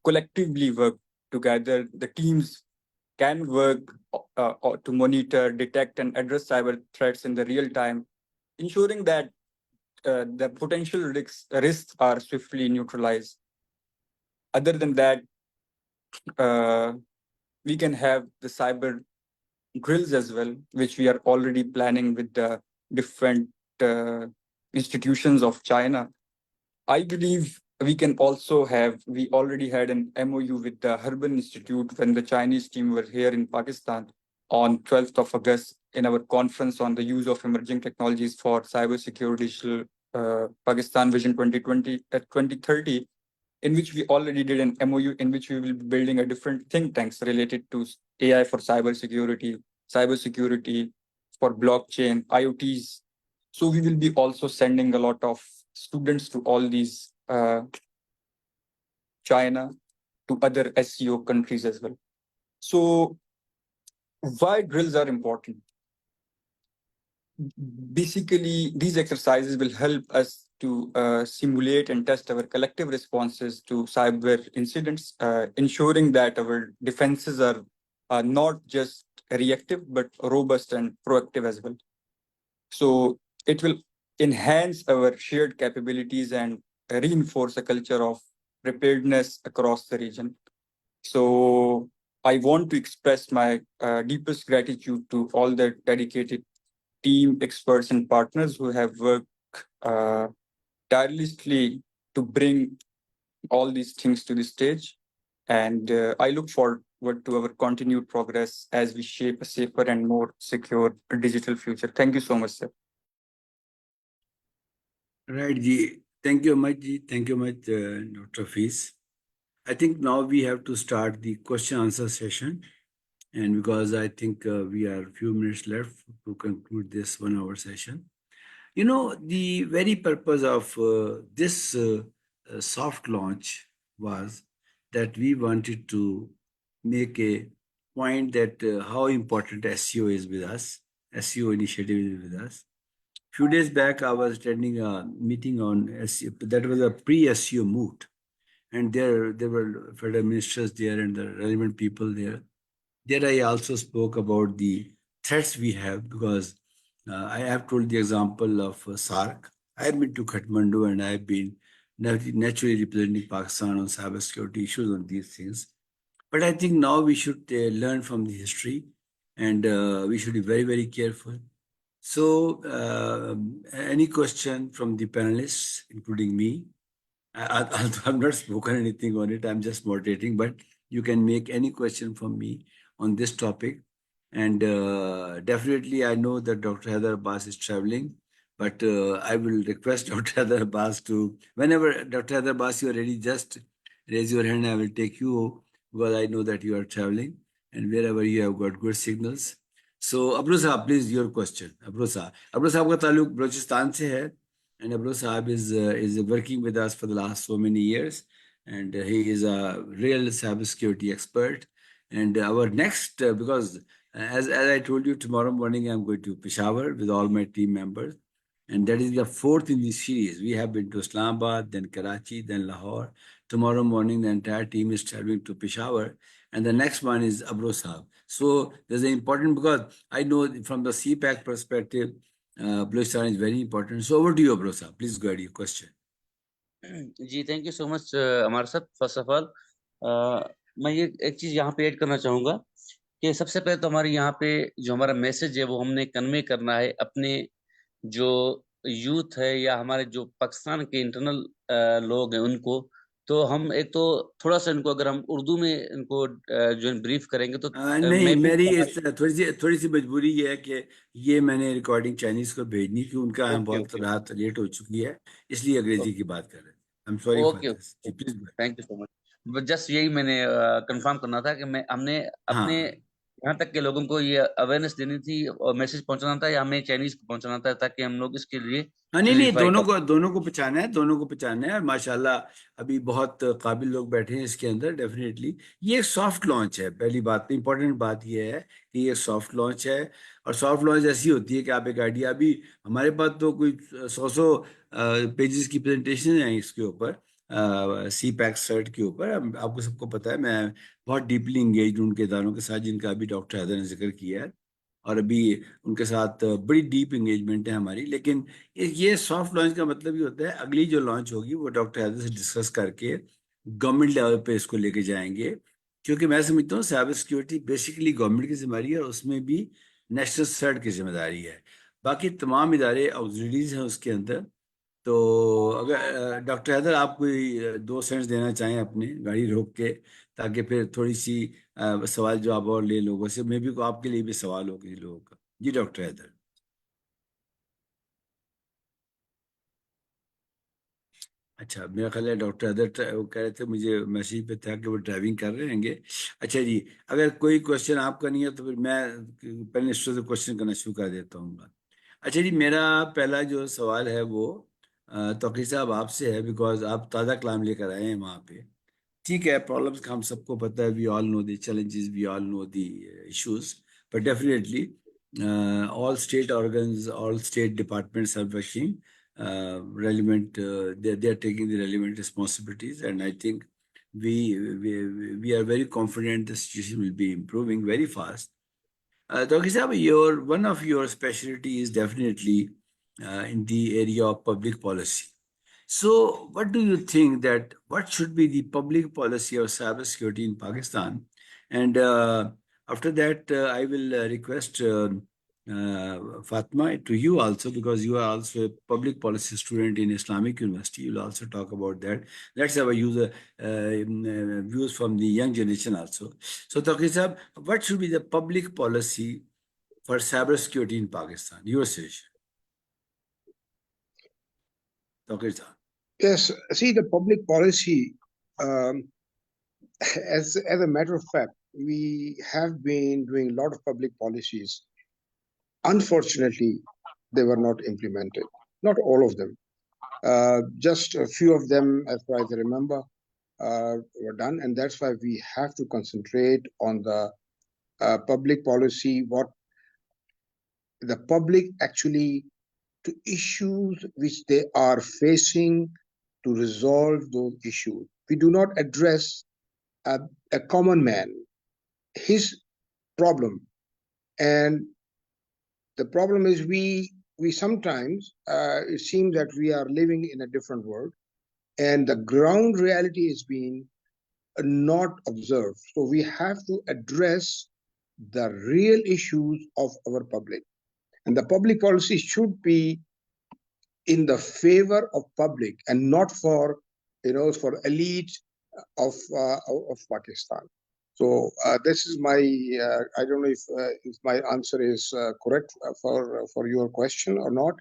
collectively work together. The teams can work to monitor, detect, and address cyber threats in the real time, ensuring that the potential risks are swiftly neutralized. Other than that, we can have the cyber drills as well, which we are already planning with the different institutions of China. I believe we already had an MOU with the Harbin Institute when the Chinese team were here in Pakistan on 12th of August in our conference on the use of emerging technologies for cybersecurity, Pakistan Vision 2030, in which we already did an MOU in which we will be building a different think tanks related to AI for cybersecurity for blockchain, IoTs. So we will be also sending a lot of students to all these China, to other SCO countries as well. So why drills are important? Basically, these exercises will help us to simulate and test our collective responses to cyber incidents, ensuring that our defenses are not just reactive, but robust and proactive as well. So it will enhance our shared capabilities and reinforce a culture of preparedness across the region. So I want to express my deepest gratitude to all the dedicated team, experts, and partners who have worked tirelessly to bring all these things to the stage. And I look forward to our continued progress as we shape a safer and more secure digital future. Thank you so much, sir. Right, Ji. Thank you much, Ji. Thank you much, Dr. Hafiz. I think now we have to start the question answer session. And because I think we are a few minutes left to conclude this 1 hour session. You know, the very purpose of this soft launch was that we wanted to make a point that how important SEO is with us, SEO initiative is with us. Few days back, I was attending a meeting on SEO. That was a pre-SEO moot, and there were federal ministers there and the relevant people there. There, I also spoke about the threats we have because I have told the example of SARC. I have been to Kathmandu and I have been naturally representing Pakistan on cybersecurity issues on these things. But I think now we should learn from the history and we should be very, very careful. So, any question from the panelists, including me? I've not spoken anything on it. I'm just moderating, but you can make any question from me on this topic. And definitely, I know that Dr. Heather Abbas is traveling, but I will request Dr. Heather Abbas to, whenever Dr. Heather Abbas, you are ready, just raise your hand. I will take you because I know that you are traveling and wherever you have got good signals. So, Abru Sahab, please, your question. Abru Sahab का ताल्लुक बलूचिस्तान से है. And Abru Sahab is working with us for the last so many years, and he is a real cybersecurity expert. And our next, because as I told you, tomorrow morning I'm going to Peshawar with all my team members, and that is the fourth in this series. We have been to Islamabad, then Karachi, then Lahore. Tomorrow morning, the entire team is traveling to Peshawar, and the next one is Abru Sahab. So there's an important, because I know from the CPEC perspective, Bluestar is very important. So over to you, Abru Sahab. Please go ahead, your question. जी thank you so much Amar sahab. First of all मैं ये एक चीज यहाँ पे add करना चाहूंगा कि सबसे पहले तो हमारे यहाँ पे जो हमारा मैसेज है वो हमने कन्वे करना है अपने जो यूथ है या हमारे जो पाकिस्तान के इंटरनल लोग हैं उनको. तो हम एक तो थोड़ा सा इनको अगर हम उर्दू में इनको जो ब्रीफ करेंगे तो नहीं, मैं भी मेरी थोड़ी सी मजबूरी ये है कि ये मैंने रिकॉर्डिंग चाइनीज को भेजनी थी, उनका बहुत रात लेट हो चुकी है, इसलिए अंग्रेजी की बात कर रहे थे. I am sorry for this. Please. Thank you so much. Just यही मैंने कंफर्म करना था कि हमने अपने यहाँ तक के लोगों को ये अवेयरनेस देनी थी और मैसेज पहुंचाना था या हमें चाइनीज को पहुंचाना था ताकि हम लोग इसके लिए नहीं, दोनों को पहचाना है. और माशाल्लाह अभी बहुत काबिल लोग बैठे हैं इसके अंदर. डेफिनेटली ये एक सॉफ्ट लॉन्च है. पहली बात, इंपॉर्टेंट बात ये है कि ये सॉफ्ट लॉन्च है, और सॉफ्ट लॉन्च ऐसी होती है कि आप एक आइडिया, अभी हमारे पास तो कोई 100 पेजेस की प्रेजेंटेशन है इसके ऊपर, CPEC-CERT के ऊपर. आपको सबको पता है, मैं बहुत डीपली इंगेज उनके इदारों के साथ जिनका अभी डॉक्टर हैदर ने जिक्र किया है, और अभी उनके साथ बड़ी डीप इंगेजमेंट है हमारी. लेकिन ये सॉफ्ट लॉन्च का मतलब ये होता है अगली जो लॉन्च होगी वो डॉक्टर हैदर से डिस्कस करके गवर्नमेंट लेवल पे इसको लेके जाएंगे, क्योंकि मैं समझता हूँ साइबर सिक्योरिटी बेसिकली गवर्नमेंट की जिम्मेदारी है और उसमें भी नेशनल सर्ट की जिम्मेदारी है. बाकी तमाम इदारे ऑक्सिलरीज हैं उसके अंदर. तो अगर डॉक्टर हैदर आप कोई 2 सेंट्स देना चाहें अपने गाड़ी रोक के, ताकि फिर थोड़ी सी सवाल जवाब और ले लोगों से, मे भी को आपके लिए भी सवाल हो किसी लोगों का. जी डॉक्टर हैदर. अच्छा, मेरा ख्याल है डॉक्टर हैदर वो कह रहे थे, मुझे मैसेज पे था कि वो ड्राइविंग कर रहे होंगे. अच्छा जी, अगर कोई क्वेश्चन आपका नहीं है तो फिर मैं पहले से क्वेश्चन करना शुरू कर देता हूँ. अच्छा जी, मेरा पहला जो सवाल है वो तौकीर साहब आपसे है, बिकॉज आप ताज़ा कलाम लेकर आए हैं वहाँ पे. ठीक है, प्रॉब्लम्स का हम सबको पता है, we all know the challenges, we all know the issues, but definitely all state organs, all state departments are working relevant, they are taking the relevant responsibilities, and I think we are very confident the situation will be improving very fast. Dr. Saab, one of your specialty is definitely in the area of public policy. So, what do you think that what should be the public policy of cybersecurity in Pakistan? And after that, I will request Fatma to you also, because you are also a public policy student in Islamic University. You'll also talk about that. Let's have a user views from the young generation also. So, Taqi Sahab, what should be the public policy for cybersecurity in Pakistan? Your suggestion. Taqi Sahab. Yes, see, the public policy, as a matter of fact, we have been doing a lot of public policies. Unfortunately, they were not implemented. not all of them. Just a few of them, as far as I remember, were done, and that's why we have to concentrate on the public policy, what the public actually, to issues which they are facing, to resolve those issues. We do not address a common man, his problem. And the problem is we sometimes, it seems that we are living in a different world, and the ground reality is being not observed. So we have to address the real issues of our public. And the public policy should be in the favor of public and not for, for elite of Pakistan. So this is my, I don't know if my answer is correct for your question or not,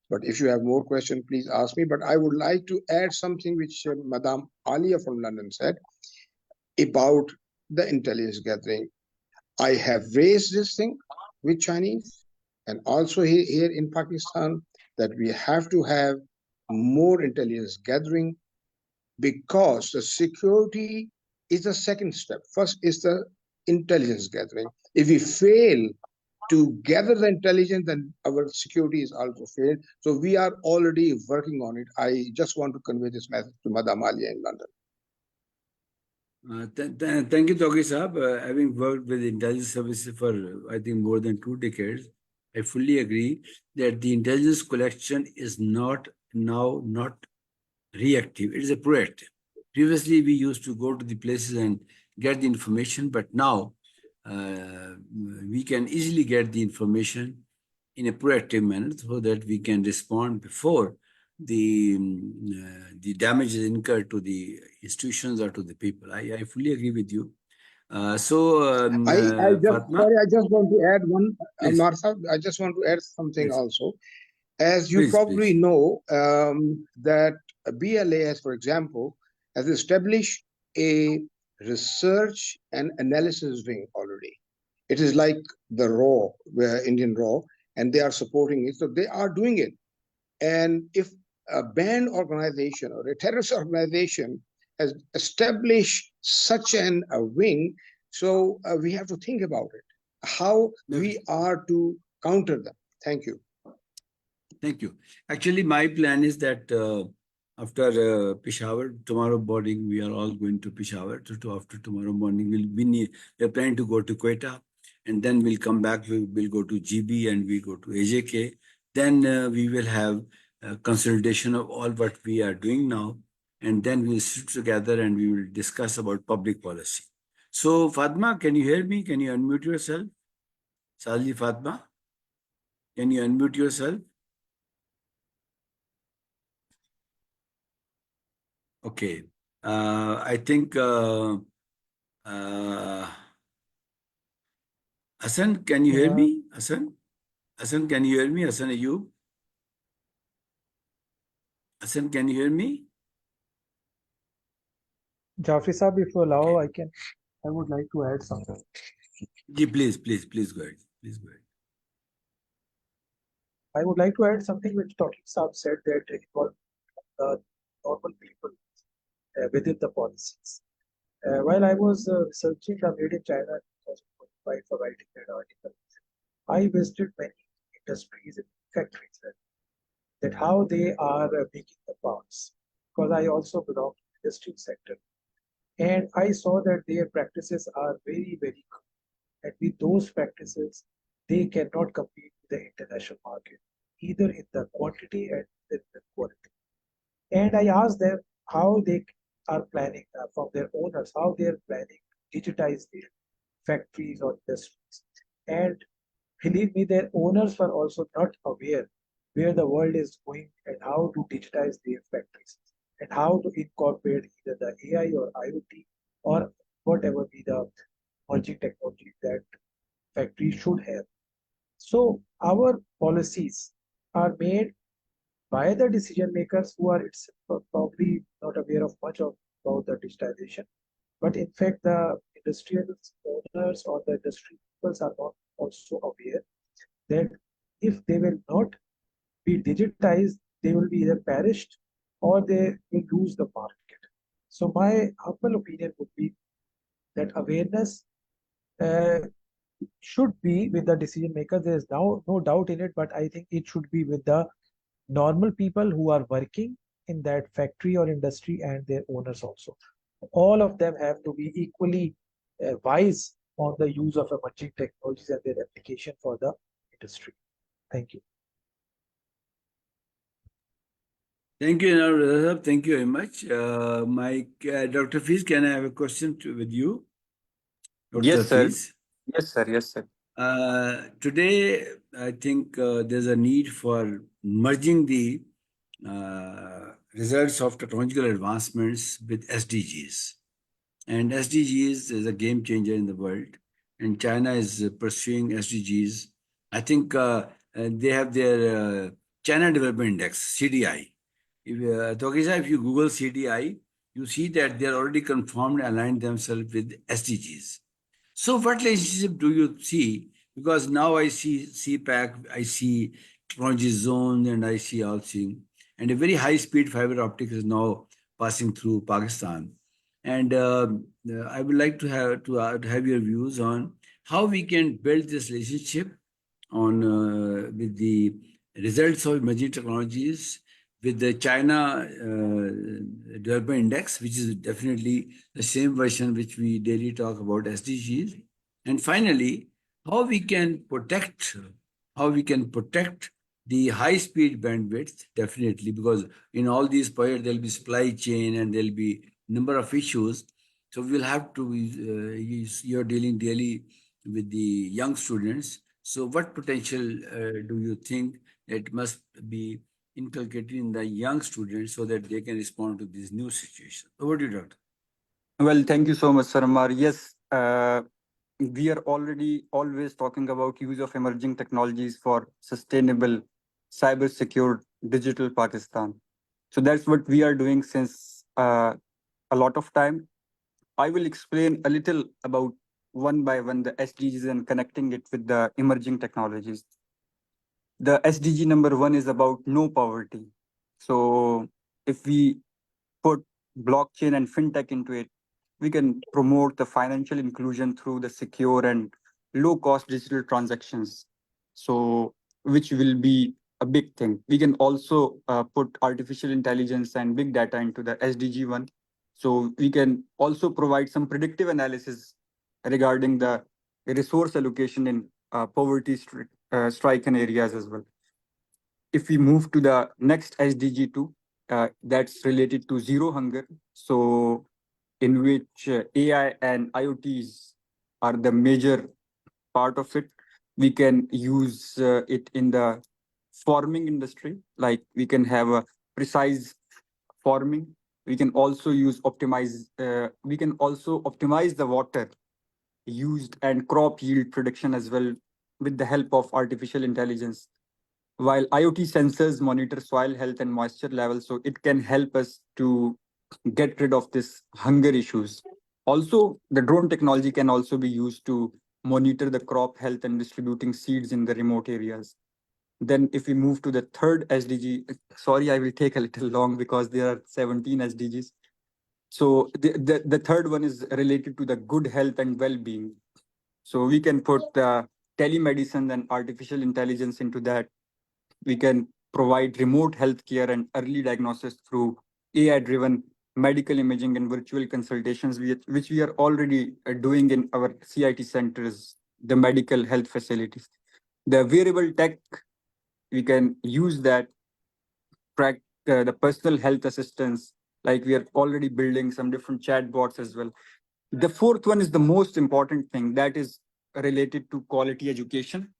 but if you have more questions, please ask me. But I would like to add something which Madam Alia from London said about the intelligence gathering. I have raised this thing with Chinese and also here in Pakistan, that we have to have more intelligence gathering, because the security is the second step. First is the intelligence gathering. If we fail to gather the intelligence, then our security is also failed. So we are already working on it. I just want to convey this message to Madam Alia in London. Thank you, Tawqi Saab. Having worked with intelligence services for, I think, more than 2 decades, I fully agree that the intelligence collection is not reactive. It is a proactive. Previously, we used to go to the places and get the information, but now we can easily get the information in a proactive manner so that we can respond before the damage is incurred to the institutions or to the people. I fully agree with you. I just want to add one, Ammar Sahab, I just want to add something also. As you probably know, that BLAS, for example, has established a research and analysis wing already. It is like the RAW, Indian RAW, and they are supporting it. So they are doing it. And if a banned organization or a terrorist organization has established such a wing, so we have to think about it, how we are to counter them. Thank you. Thank you. Actually, my plan is that after Peshawar, tomorrow morning, we are all going to Peshawar. So after tomorrow morning, we're planning to go to Quetta, and then we'll come back. We'll go to GB and we go to AJK. Then we will have a consolidation of all what we are doing now, and then we'll sit together and we will discuss about public policy. So, Fatma, can you hear me? Can you unmute yourself? Sadly, Fatma, can you unmute yourself? Okay. I think Hassan, can you hear me? Hassan, can you hear me? Hassan, are you? Hassan, can you hear me? Jaffri Saab, if you allow, I would like to add something. Please go ahead. Please go ahead. I would like to add something which Tawqi Saab said, that involve normal people within the policies. While I was researching the Made in China 2025 for writing that article, I visited many industries and factories that how they are making the parts, because I also belong to the industry sector. And I saw that their practices are very, very good. And with those practices, they cannot compete with the international market, either in the quantity and in the quality. And I asked them how they are planning from their owners, how they are planning to digitize their factories or industries. And believe me, their owners were also not aware where the world is going and how to digitize their factories and how to incorporate either the AI or IoT or whatever be the emerging technology that factories should have. So our policies are made by the decision makers who are probably not aware of much about the digitization. But in fact, the industrial owners or the industry people are not also aware that if they will not be digitized, they will be either perished or they will lose the market. So my humble opinion would be that awareness should be with the decision makers. There is no doubt in it, but I think it should be with the normal people who are working in that factory or industry and their owners also. All of them have to be equally wise on the use of emerging technologies and their application for the industry. Thank you. Thank you, Anwar. Thank you very much. Dr. Fiz, can I have a question with you? Dr. Yes, sir. Fiz? Yes, sir. Yes, sir. Today, I think there's a need for merging the results of technological advancements with SDGs. And SDGs is a game changer in the world. And China is pursuing SDGs. I think they have their China Development Index, CDI. If you Google CDI, you see that they're already confirmed and aligned themselves with SDGs. So what relationship do you see? Because now I see CPEC, I see technology zone, and I see all things. And a very high-speed fiber optic is now passing through Pakistan. And I would like to have your views on how we can build this relationship on with the results of emerging technologies with the China Development Index, which is definitely the same version which we daily talk about, SDGs. And finally, how we can protect the high-speed bandwidth, definitely, because in all these projects, there'll be supply chain and there'll be number of issues. So we'll have to, you're dealing daily with the young students. So what potential do you think that must be inculcated in the young students so that they can respond to this new situation? Over to you, Doctor. Well, thank you so much, Sir Ammar. Yes, we are already always talking about use of emerging technologies for sustainable, cyber-secure digital Pakistan. So that's what we are doing since a lot of time. I will explain a little about one by one the SDGs and connecting it with the emerging technologies. The SDG number 1 is about no poverty. So if we put blockchain and fintech into it, we can promote the financial inclusion through the secure and low cost digital transactions. So which will be a big thing. We can also put artificial intelligence and big data into the SDG 1. So we can also provide some predictive analysis regarding the resource allocation in poverty stricken areas as well. If we move to the next SDG 2, that's related to zero hunger. So in which AI and IoTs are the major part of it. We can use it in the farming industry, like we can have a precise farming. We can also optimize the water used and crop yield prediction as well with the help of artificial intelligence. While IoT sensors monitor soil health and moisture levels, so it can help us to get rid of this hunger issues. Also, the drone technology can also be used to monitor the crop health and distributing seeds in the remote areas. Then if we move to the third SDG, sorry, I will take a little long because there are 17 SDGs. So the third one is related to the good health and well-being. So we can put telemedicine and artificial intelligence into that. We can provide remote healthcare and early diagnosis through AI-driven medical imaging and virtual consultations, which we are already doing in our CIT centers, the medical health facilities. The wearable tech, we can use that, track the personal health assistance, like we are already building some different chatbots as well. The fourth one is the most important thing, that is related to quality education.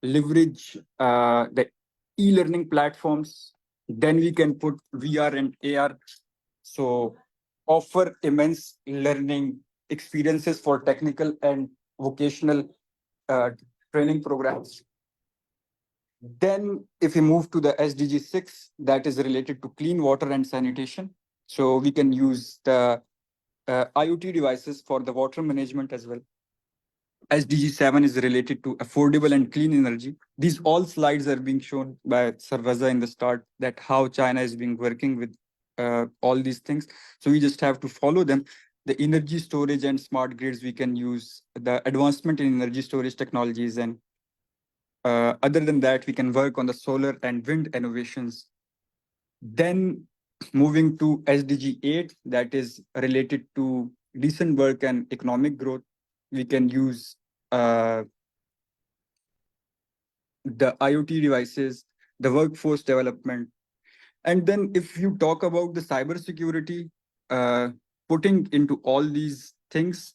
Leverage the e-learning platforms. Then we can put VR and AR. So offer immense learning experiences for technical and vocational training programs. Then if we move to the SDG 6, that is related to clean water and sanitation. So we can use the IoT devices for the water management as well. SDG 7 is related to affordable and clean energy. These all slides are being shown by Sir Raza in the start, that how China is being working with all these things. So we just have to follow them. The energy storage and smart grids, we can use the advancement in energy storage technologies. And other than that, we can work on the solar and wind innovations. Then moving to SDG 8, that is related to decent work and economic growth. We can use the IoT devices, the workforce development. And then if you talk about the cybersecurity, putting into all these things,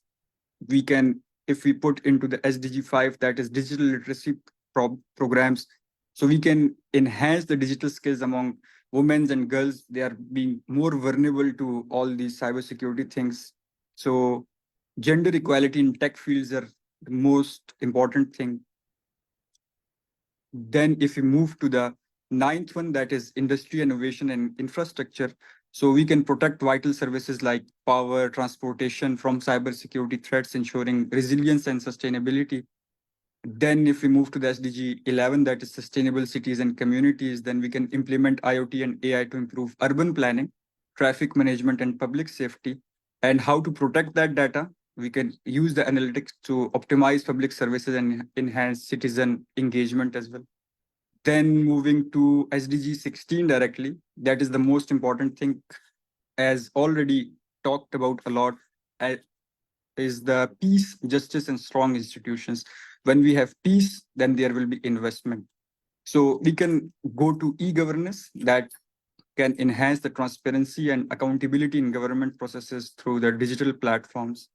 we can, if we put into the SDG 5, that is digital literacy programs, so we can enhance the digital skills among women and girls. They are being more vulnerable to all these cybersecurity things. So gender equality in tech fields are the most important thing. Then if we move to the ninth one, that is industry, innovation, and infrastructure. So we can protect vital services like power, transportation from cybersecurity threats, ensuring resilience and sustainability. Then if we move to the SDG 11, that is sustainable cities and communities, then we can implement IoT and AI to improve urban planning, traffic management, and public safety. And how to protect that data? We can use the analytics to optimize public services and enhance citizen engagement as well. Then moving to SDG 16 directly, that is the most important thing, as already talked about a lot, is the peace, justice, and strong institutions. When we have peace, then there will be investment. So we can go to e-governance that can enhance the transparency and accountability in government processes through the digital platforms.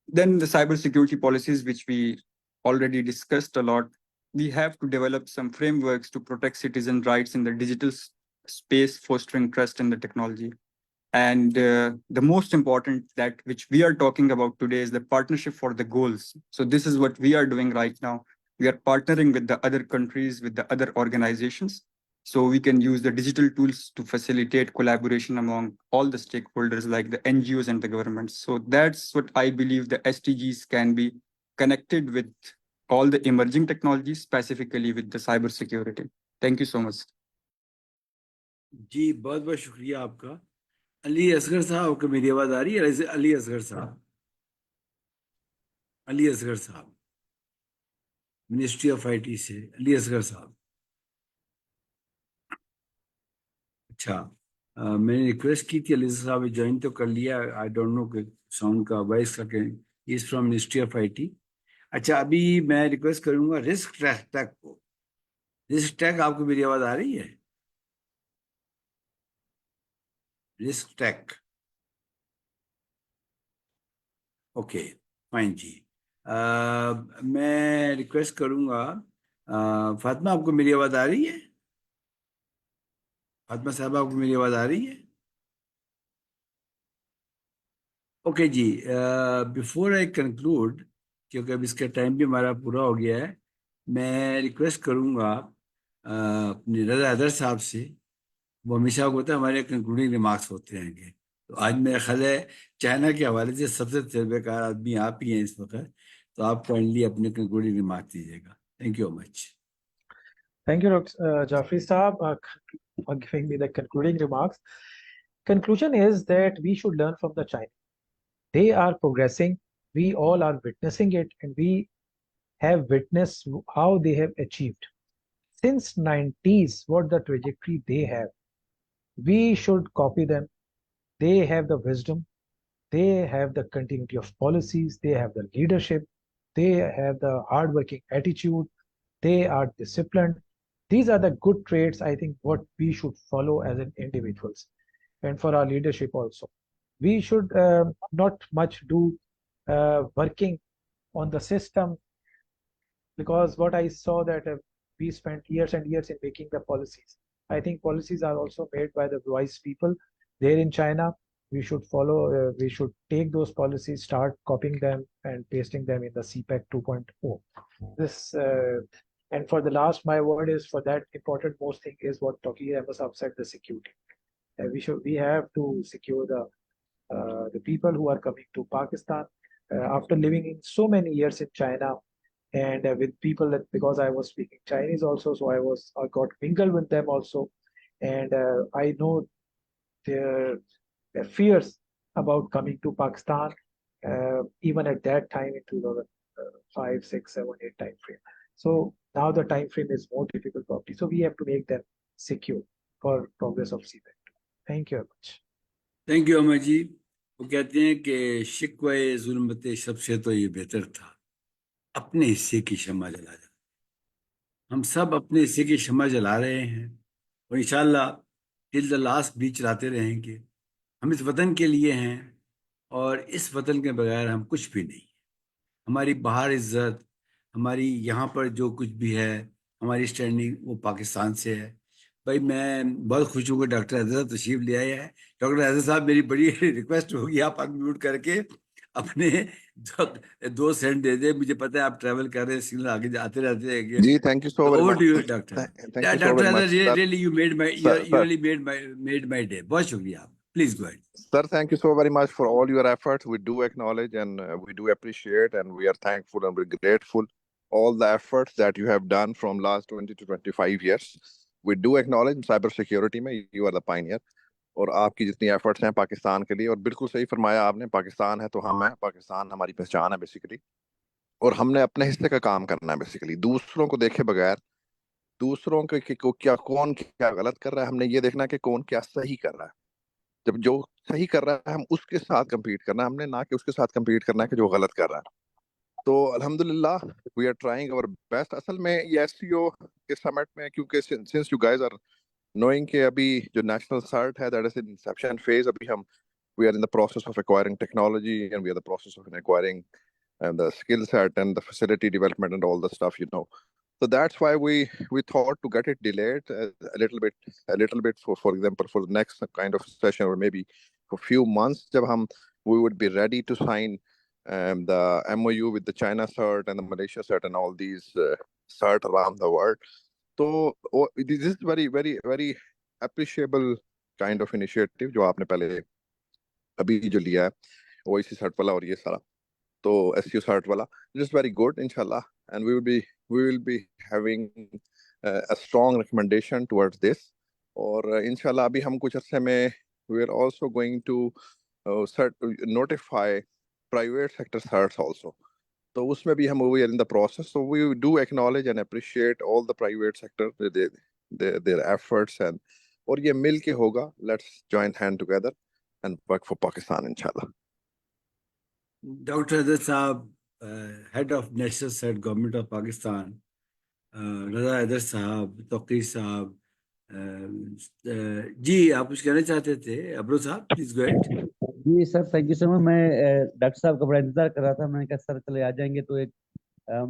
Then the cybersecurity policies, which we already discussed a lot, we have to develop some frameworks to protect citizen rights in the digital space, fostering trust in the technology. And the most important, that which we are talking about today, is the partnership for the goals. So this is what we are doing right now. We are partnering with the other countries, with the other organizations, so we can use the digital tools to facilitate collaboration among all the stakeholders, like the NGOs and the governments. So that's what I believe the SDGs can be connected with all the emerging technologies, specifically with the cybersecurity. Thank you so much. जी बहुत बहुत शुक्रिया आपका। अली असगर साहब, आपको मेरी आवाज आ रही है? अली असगर साहब, अली असगर साहब, मिनिस्ट्री ऑफ आईटी से अली असगर साहब। अच्छा, मैंने रिक्वेस्ट की थी, अली साहब ज्वाइन तो कर लिया। आई डोंट नो कि साउंड का, वॉइस का, is from ministry of IT. अच्छा, अभी मैं रिक्वेस्ट करूंगा रिस्क टैग को। रिस्क टैग, आपको मेरी आवाज आ रही है? रिस्क टैग, ओके फाइन जी। मैं रिक्वेस्ट करूंगा, फातिमा, आपको मेरी आवाज आ रही है? फातिमा साहब, आपको मेरी आवाज आ रही है? Okay ji, before I conclude, क्योंकि अब इसका टाइम भी हमारा पूरा हो गया है, मैं रिक्वेस्ट करूंगा अपने रजा हैदर साहब से। वो हमेशा होता है हमारे कंक्लूडिंग रिमार्क्स होते रहेंगे। तो आज मेरा ख्याल है चाइना के हवाले से सबसे तजर्बेकार आदमी आप ही हैं इस वक्त, तो आप काइंडली अपने कंक्लूडिंग रिमार्क दीजिएगा। Thank you much. Thank you, Dr. Jaffri Saab, for giving me the concluding remarks. Conclusion is that we should learn from the Chinese. They are progressing. We all are witnessing it, and we have witnessed how they have achieved. Since 90s, what the trajectory they have. We should copy them. They have the wisdom. They have the continuity of policies. They have the leadership. They have the hardworking attitude. They are disciplined. These are the good traits, I think, what we should follow as an individuals, and for our leadership also. We should not much do working on the system, because what I saw that we spent years and years in making the policies. I think policies are also made by the wise people there in China. We should follow, we should take those policies, start copying them and pasting them in the CPEC 2.0. This, and for the last, my word is for that important most thing is what Toki Ammar said, the security. We have to secure the people who are coming to Pakistan. after living in so many years in China and with people that, because I was speaking Chinese also, so I got mingled with them also, and I know their fears about coming to Pakistan, even at that time in 2005, 6, 7, 8 time frame. So now the time frame is more difficult probably. So we have to make them secure for progress of CPEC. Thank you very much. Thank you Amar ji. वो कहते हैं कि शिकवे जुल्मत शब से तो ये बेहतर था अपने हिस्से की शम्मा जला जा। हम सब अपने हिस्से की शम्मा जला रहे हैं और इंशाल्लाह टिल द लास्ट भी चलाते रहेंगे। हम इस वतन के लिए हैं और इस वतन के बगैर हम कुछ भी नहीं। हमारी बाहर इज्जत, हमारी यहाँ पर जो कुछ भी है, हमारी स्टैंडिंग वो पाकिस्तान से है। भाई मैं बहुत खुश हूँ कि डॉक्टर हैदर साहब तशरीफ ले आए हैं। डॉक्टर हैदर साहब, मेरी बड़ी रिक्वेस्ट होगी, आप अनम्यूट करके अपने 2 सेंट दे दे। मुझे पता है आप ट्रैवल कर रहे हैं, सिग्नल आगे आते रहते हैं। जी, thank you so very over much. To you doctor. Thank you so doctor very much, Haider, sir. Really you made my Sir, you really made my day। बहुत शुक्रिया। Please go ahead. Sir, thank you so very much for all your efforts. We do acknowledge and we do appreciate, and we are thankful and we're grateful all the efforts that you have done from last 20 to 25 years. We do acknowledge cybersecurity में you are the pioneer, और आपकी जितनी efforts हैं पाकिस्तान के लिए, और बिल्कुल सही फरमाया आपने, पाकिस्तान है तो हम हैं, पाकिस्तान हमारी पहचान है बेसिकली, और हमने अपने हिस्से का काम करना है बेसिकली। दूसरों को देखे बगैर, दूसरों को क्या, कौन क्या गलत कर रहा है, हमने ये देखना है कि कौन क्या सही कर रहा है। जब जो सही कर रहा है हम उसके साथ compete करना है हमने, ना कि उसके साथ compete करना है कि जो गलत कर रहा है। तो अल्हम्दुलिल्लाह we are trying our best. असल में ये एससीओ के समिट में, क्योंकि since you guys are knowing कि अभी जो नेशनल सर्ट है that is in inception phase, अभी हम we are in the process of acquiring technology and we are the process of acquiring the skill set and the facility development and all the stuff, you know. So that's why we thought to get it delayed a little bit for example for the next kind of session, or maybe for few months, jab we would be ready to sign the MOU with the China CERT and the Malaysia CERT and all these CERT around the world. So this is very very very appreciable kind of initiative जो आपने पहले अभी जो लिया है OIC CERT वाला और ये सारा, तो SU CERT वाला, it is very good inshallah, and we will be having a strong recommendation towards this. और inshallah अभी हम कुछ अर्से में we are also going to notify private sector CERTs also. तो उसमें भी हम we are in the process, so we do acknowledge and appreciate all the private sector their efforts, and और ये मिल के होगा, let's join hand together and work for Pakistan inshallah. Doctor Haider sahab, head of national set government of Pakistan, Raza Haider sahab, Taukir साहब, जी आप कुछ कहना चाहते थे? अब्रो साहब प्लीज गो अहेड। जी sir, thank you so much. मैं डॉक्टर साहब का बड़ा इंतजार कर रहा था। मैंने कहा सर चले आ जाएंगे तो एक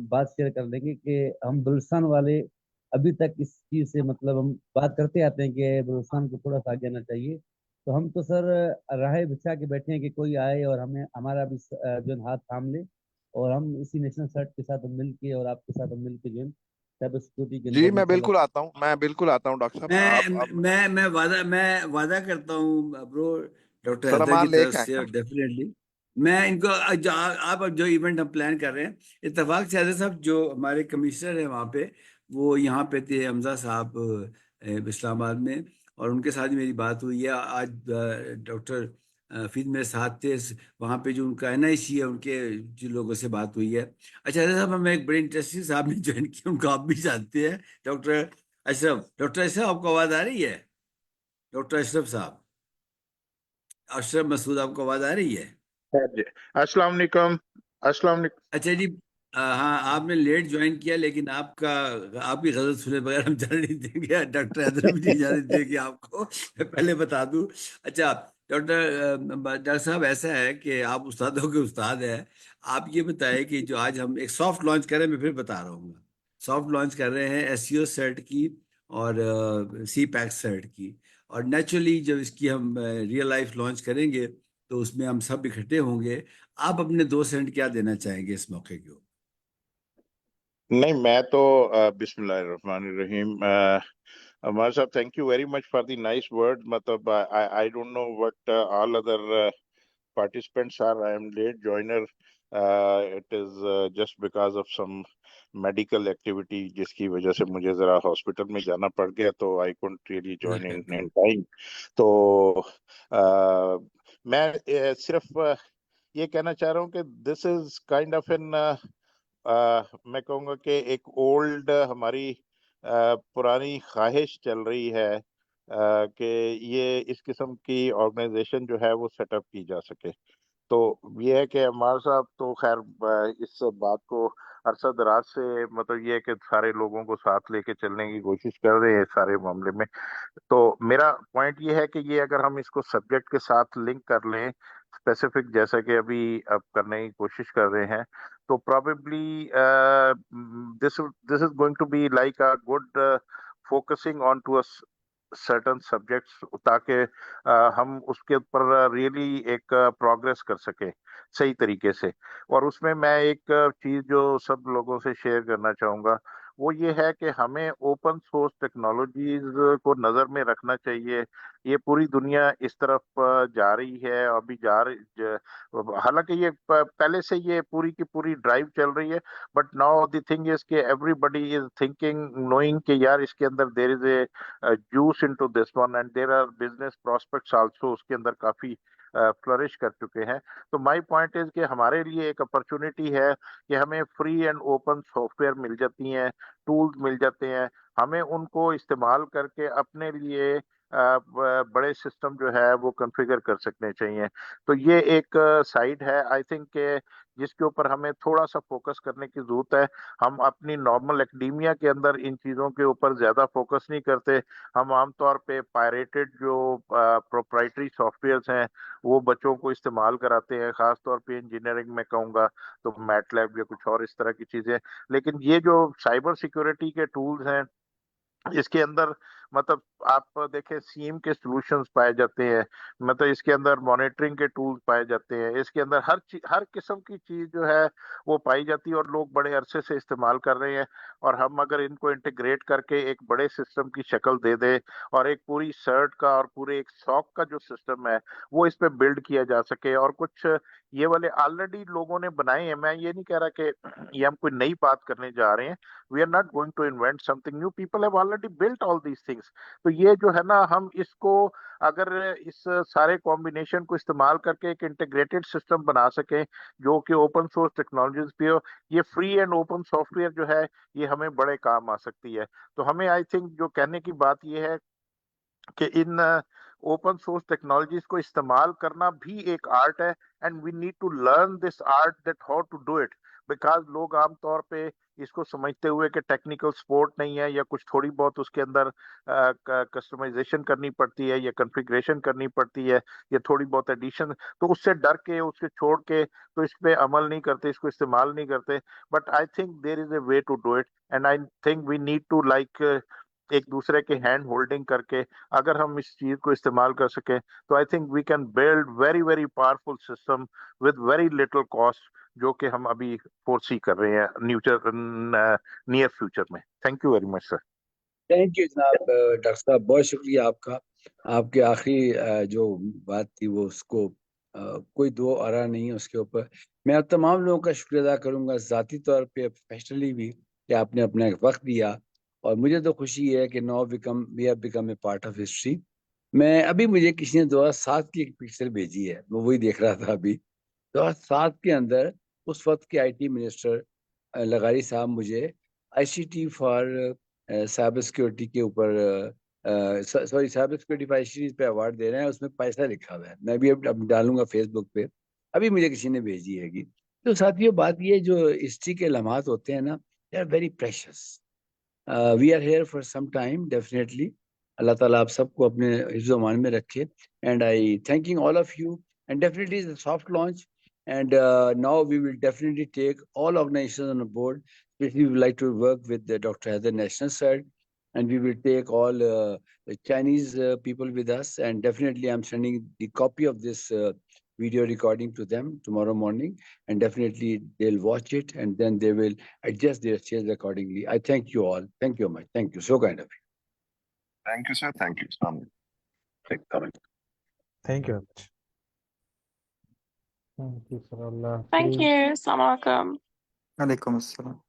बात शेयर कर लेंगे कि हम बलूचिस्तान वाले अभी तक इस चीज़ से मतलब हम बात करते आते हैं कि बलूचिस्तान को थोड़ा सा आगे आना चाहिए। तो हम तो सर राह बिछा के बैठे हैं कि कोई आए और हमें हमारा भी जो हाथ थाम ले, और हम इसी नेशनल सर्ट के साथ मिल के और आपके साथ मिल के जो साइबर सिक्योरिटी के जी अंदर मैं बिल्कुल आता हूँ डॉक्टर साहब। मैं वादा करता हूँ ब्रो, डॉक्टर सर हैदर की अमान तरफ लेके से, और आएंगे। डेफिनेटली मैं इनको आप जो इवेंट हम प्लान कर रहे हैं, इत्तेफाक से हैदर साहब जो हमारे कमिश्नर हैं वहाँ पे, वो यहाँ पे थे, हमजा साहब इस्लामाबाद में, और उनके साथ मेरी बात हुई है आज। डॉक्टर फीद मेरे साथ थे वहाँ पे, जो उनका NIC है उनके जो लोगों से बात हुई है। अच्छा हैदर साहब, हमें एक बड़े इंटरेस्टिंग साहब ने ज्वाइन किया, उनको आप भी जानते हैं, डॉक्टर अशरफ। डॉक्टर अशरफ आपको आवाज आ रही है? डॉक्टर अशरफ साहब, अशरफ मसूद, आपको आवाज आ रही है? अस्सलाम वालेकुम। अस्सलाम वालेकुम। अच्छा जी, हाँ आपने लेट ज्वाइन किया, लेकिन आपकी गजल सुने बगैर हम जाने नहीं देंगे, डॉक्टर हैदर भी नहीं जाने देंगे आपको, मैं पहले बता दूं। अच्छा डॉक्टर साहब, ऐसा है कि आप उस्तादों के उस्ताद हैं। आप ये बताएं कि जो आज हम एक सॉफ्ट लॉन्च कर रहे हैं, मैं फिर बता रहा हूँ, सॉफ्ट लॉन्च कर रहे हैं SEO सेट की और CPEC-CERT की, और नेचुरली जब इसकी हम रियल लाइफ लॉन्च करेंगे तो उसमें हम सब इकट्ठे होंगे। आप अपने 2 सेंट क्या देना चाहेंगे इस मौके के ऊपर? नहीं, मैं तो बिस्मिल्लाहिर्रहमानिर्रहीम। Amar sahab, thank you very much for the nice word. मतलब I don't know what all other participants are. I am late joiner. It is just because of some medical activity जिसकी वजह से मुझे जरा हॉस्पिटल में जाना पड़ गया, तो I couldn't really join in time. तो मैं सिर्फ ये कहना चाह रहा हूँ कि this is kind of an मैं कहूँगा कि एक ओल्ड हमारी पुरानी ख्वाहिश चल रही है कि ये इस किस्म की ऑर्गेनाइजेशन जो है वो सेटअप की जा सके। तो ये है कि अम्मार साहब तो खैर इस बात को अरसा दराज से मतलब ये है कि सारे लोगों को साथ लेके चलने की कोशिश कर रहे हैं सारे मामले में। तो मेरा पॉइंट ये है कि ये अगर हम इसको सब्जेक्ट के साथ लिंक कर लें स्पेसिफिक, जैसा कि अभी अब करने की कोशिश कर रहे हैं, तो probably this is going to be like a good focusing on to a certain subjects, ताकि हम उसके ऊपर रियली एक प्रोग्रेस कर सके सही तरीके से। और उसमें मैं एक चीज जो सब लोगों से शेयर करना चाहूंगा वो ये है कि हमें ओपन सोर्स टेक्नोलॉजीज को नजर में रखना चाहिए। ये पूरी दुनिया इस तरफ जा रही है, अभी हालांकि ये पहले से ये पूरी की पूरी ड्राइव चल रही है, but now the thing is कि एवरीबडी इज थिंकिंग नोइंग कि यार इसके अंदर there is a juice into this one and there are business prospects also उसके अंदर काफी फ्लरिश कर चुके हैं। तो माय पॉइंट इज कि हमारे लिए एक अपॉर्चुनिटी है कि हमें फ्री एंड ओपन सॉफ्टवेयर मिल जाती हैं, टूल्स मिल जाते हैं, हमें उनको इस्तेमाल करके अपने लिए बड़े सिस्टम जो है वो कॉन्फ़िगर कर सकने चाहिए। तो ये एक साइड है आई थिंक के जिसके ऊपर हमें थोड़ा सा फोकस करने की जरूरत है। हम अपनी नॉर्मल एकेडेमिया के अंदर इन चीज़ों के ऊपर ज़्यादा फोकस नहीं करते। हम आमतौर पे पायरेटेड जो प्रोप्राइटरी सॉफ्टवेयर्स हैं वो बच्चों को इस्तेमाल कराते हैं, खास तौर पे इंजीनियरिंग में कहूँगा तो मैटलैब या कुछ और इस तरह की चीज़ें। लेकिन ये जो साइबर सिक्योरिटी के टूल्स हैं इसके अंदर मतलब आप देखें सीम के सॉल्यूशंस पाए जाते हैं, मतलब इसके अंदर मॉनिटरिंग के टूल्स पाए जाते हैं, इसके अंदर हर किस्म की चीज जो है वो पाई जाती है और लोग बड़े अरसे से इस्तेमाल कर रहे हैं। और हम अगर इनको इंटीग्रेट करके एक बड़े सिस्टम की शक्ल दे दे और एक पूरी सर्ट का और पूरे एक सॉक का जो सिस्टम है वो इस पे बिल्ड किया जा सके, और कुछ ये वाले ऑलरेडी लोगों ने बनाए हैं। मैं ये नहीं कह रहा कि ये हम कोई नई बात करने जा रहे हैं, we are not going to invent something new, people have already built all these things. तो ये जो है ना हम इसको अगर इस सारे कॉम्बिनेशन को इस्तेमाल करके एक इंटीग्रेटेड सिस्टम बना सकें जो कि ओपन सोर्स टेक्नोलॉजीज पे हो, ये फ्री एंड ओपन सॉफ्टवेयर जो है ये हमें बड़े काम आ सकती है। तो हमें आई थिंक जो कहने की बात ये है कि इन ओपन सोर्स टेक्नोलॉजीज को इस्तेमाल करना भी एक आर्ट है and we need to learn this art that how to do it, because लोग आमतौर पे इसको समझते हुए कि टेक्निकल सपोर्ट नहीं है या कुछ थोड़ी बहुत उसके अंदर कस्टमाइजेशन करनी पड़ती है या कॉन्फ़िगरेशन करनी पड़ती है या थोड़ी बहुत एडिशन, तो उससे डर के उसके छोड़ के तो इस पे अमल नहीं करते, इसको इस्तेमाल नहीं करते। But I think there is a way to do it and I think we need to like एक दूसरे के हैंड होल्डिंग करके अगर हम इस चीज को इस्तेमाल कर सकें तो I think we can build very very powerful system with very little cost, जो कि हम अभी फोरसी कर रहे हैं नियर फ्यूचर में। Thank you very much sir. Thank you जनाब डॉक्टर साहब, बहुत शुक्रिया आपका। आपके आखिरी जो बात थी वो उसको कोई दो आरा नहीं है उसके ऊपर। मैं अब तमाम लोगों का शुक्रिया अदा करूंगा ज़ाती तौर पे, प्रोफेशनली भी, कि आपने अपना वक्त दिया। और मुझे तो खुशी है कि we have become a part of history. मैं अभी मुझे किसी ने 2007 की एक पिक्चर भेजी है, मैं वही देख रहा था अभी। 2007 के अंदर उस वक्त के IT मिनिस्टर लगारी साहब मुझे ICT फॉर साइबर सिक्योरिटी के ऊपर sorry cyber security for ICT पे अवार्ड दे रहे हैं, उसमें पैसा लिखा हुआ है। मैं भी अब डालूंगा फेसबुक पे, अभी मुझे किसी ने भेजी हैगी। तो साथियों बात ये जो हिस्ट्री के लम्हात होते हैं ना, they are very precious. We are here for some time definitely. अल्लाह ताला आप सबको अपने हिफ्ज़ मान में रखे। And I thanking all of you and definitely is a soft launch and now we will definitely take all organizations on board. We would like to work with the Dr. Heather National CERT, and we will take all the Chinese people with us, and definitely I'm sending the copy of this video recording to them tomorrow morning, and definitely they'll watch it and then they will adjust their sales accordingly. I thank you all. Thank you much. Thank you. So kind of you. Thank you, sir. Thank you. Thank you very much. Thank you, sir. Allah Thank Hafiz. you. Assalamu alaikum. Alaikum assalam.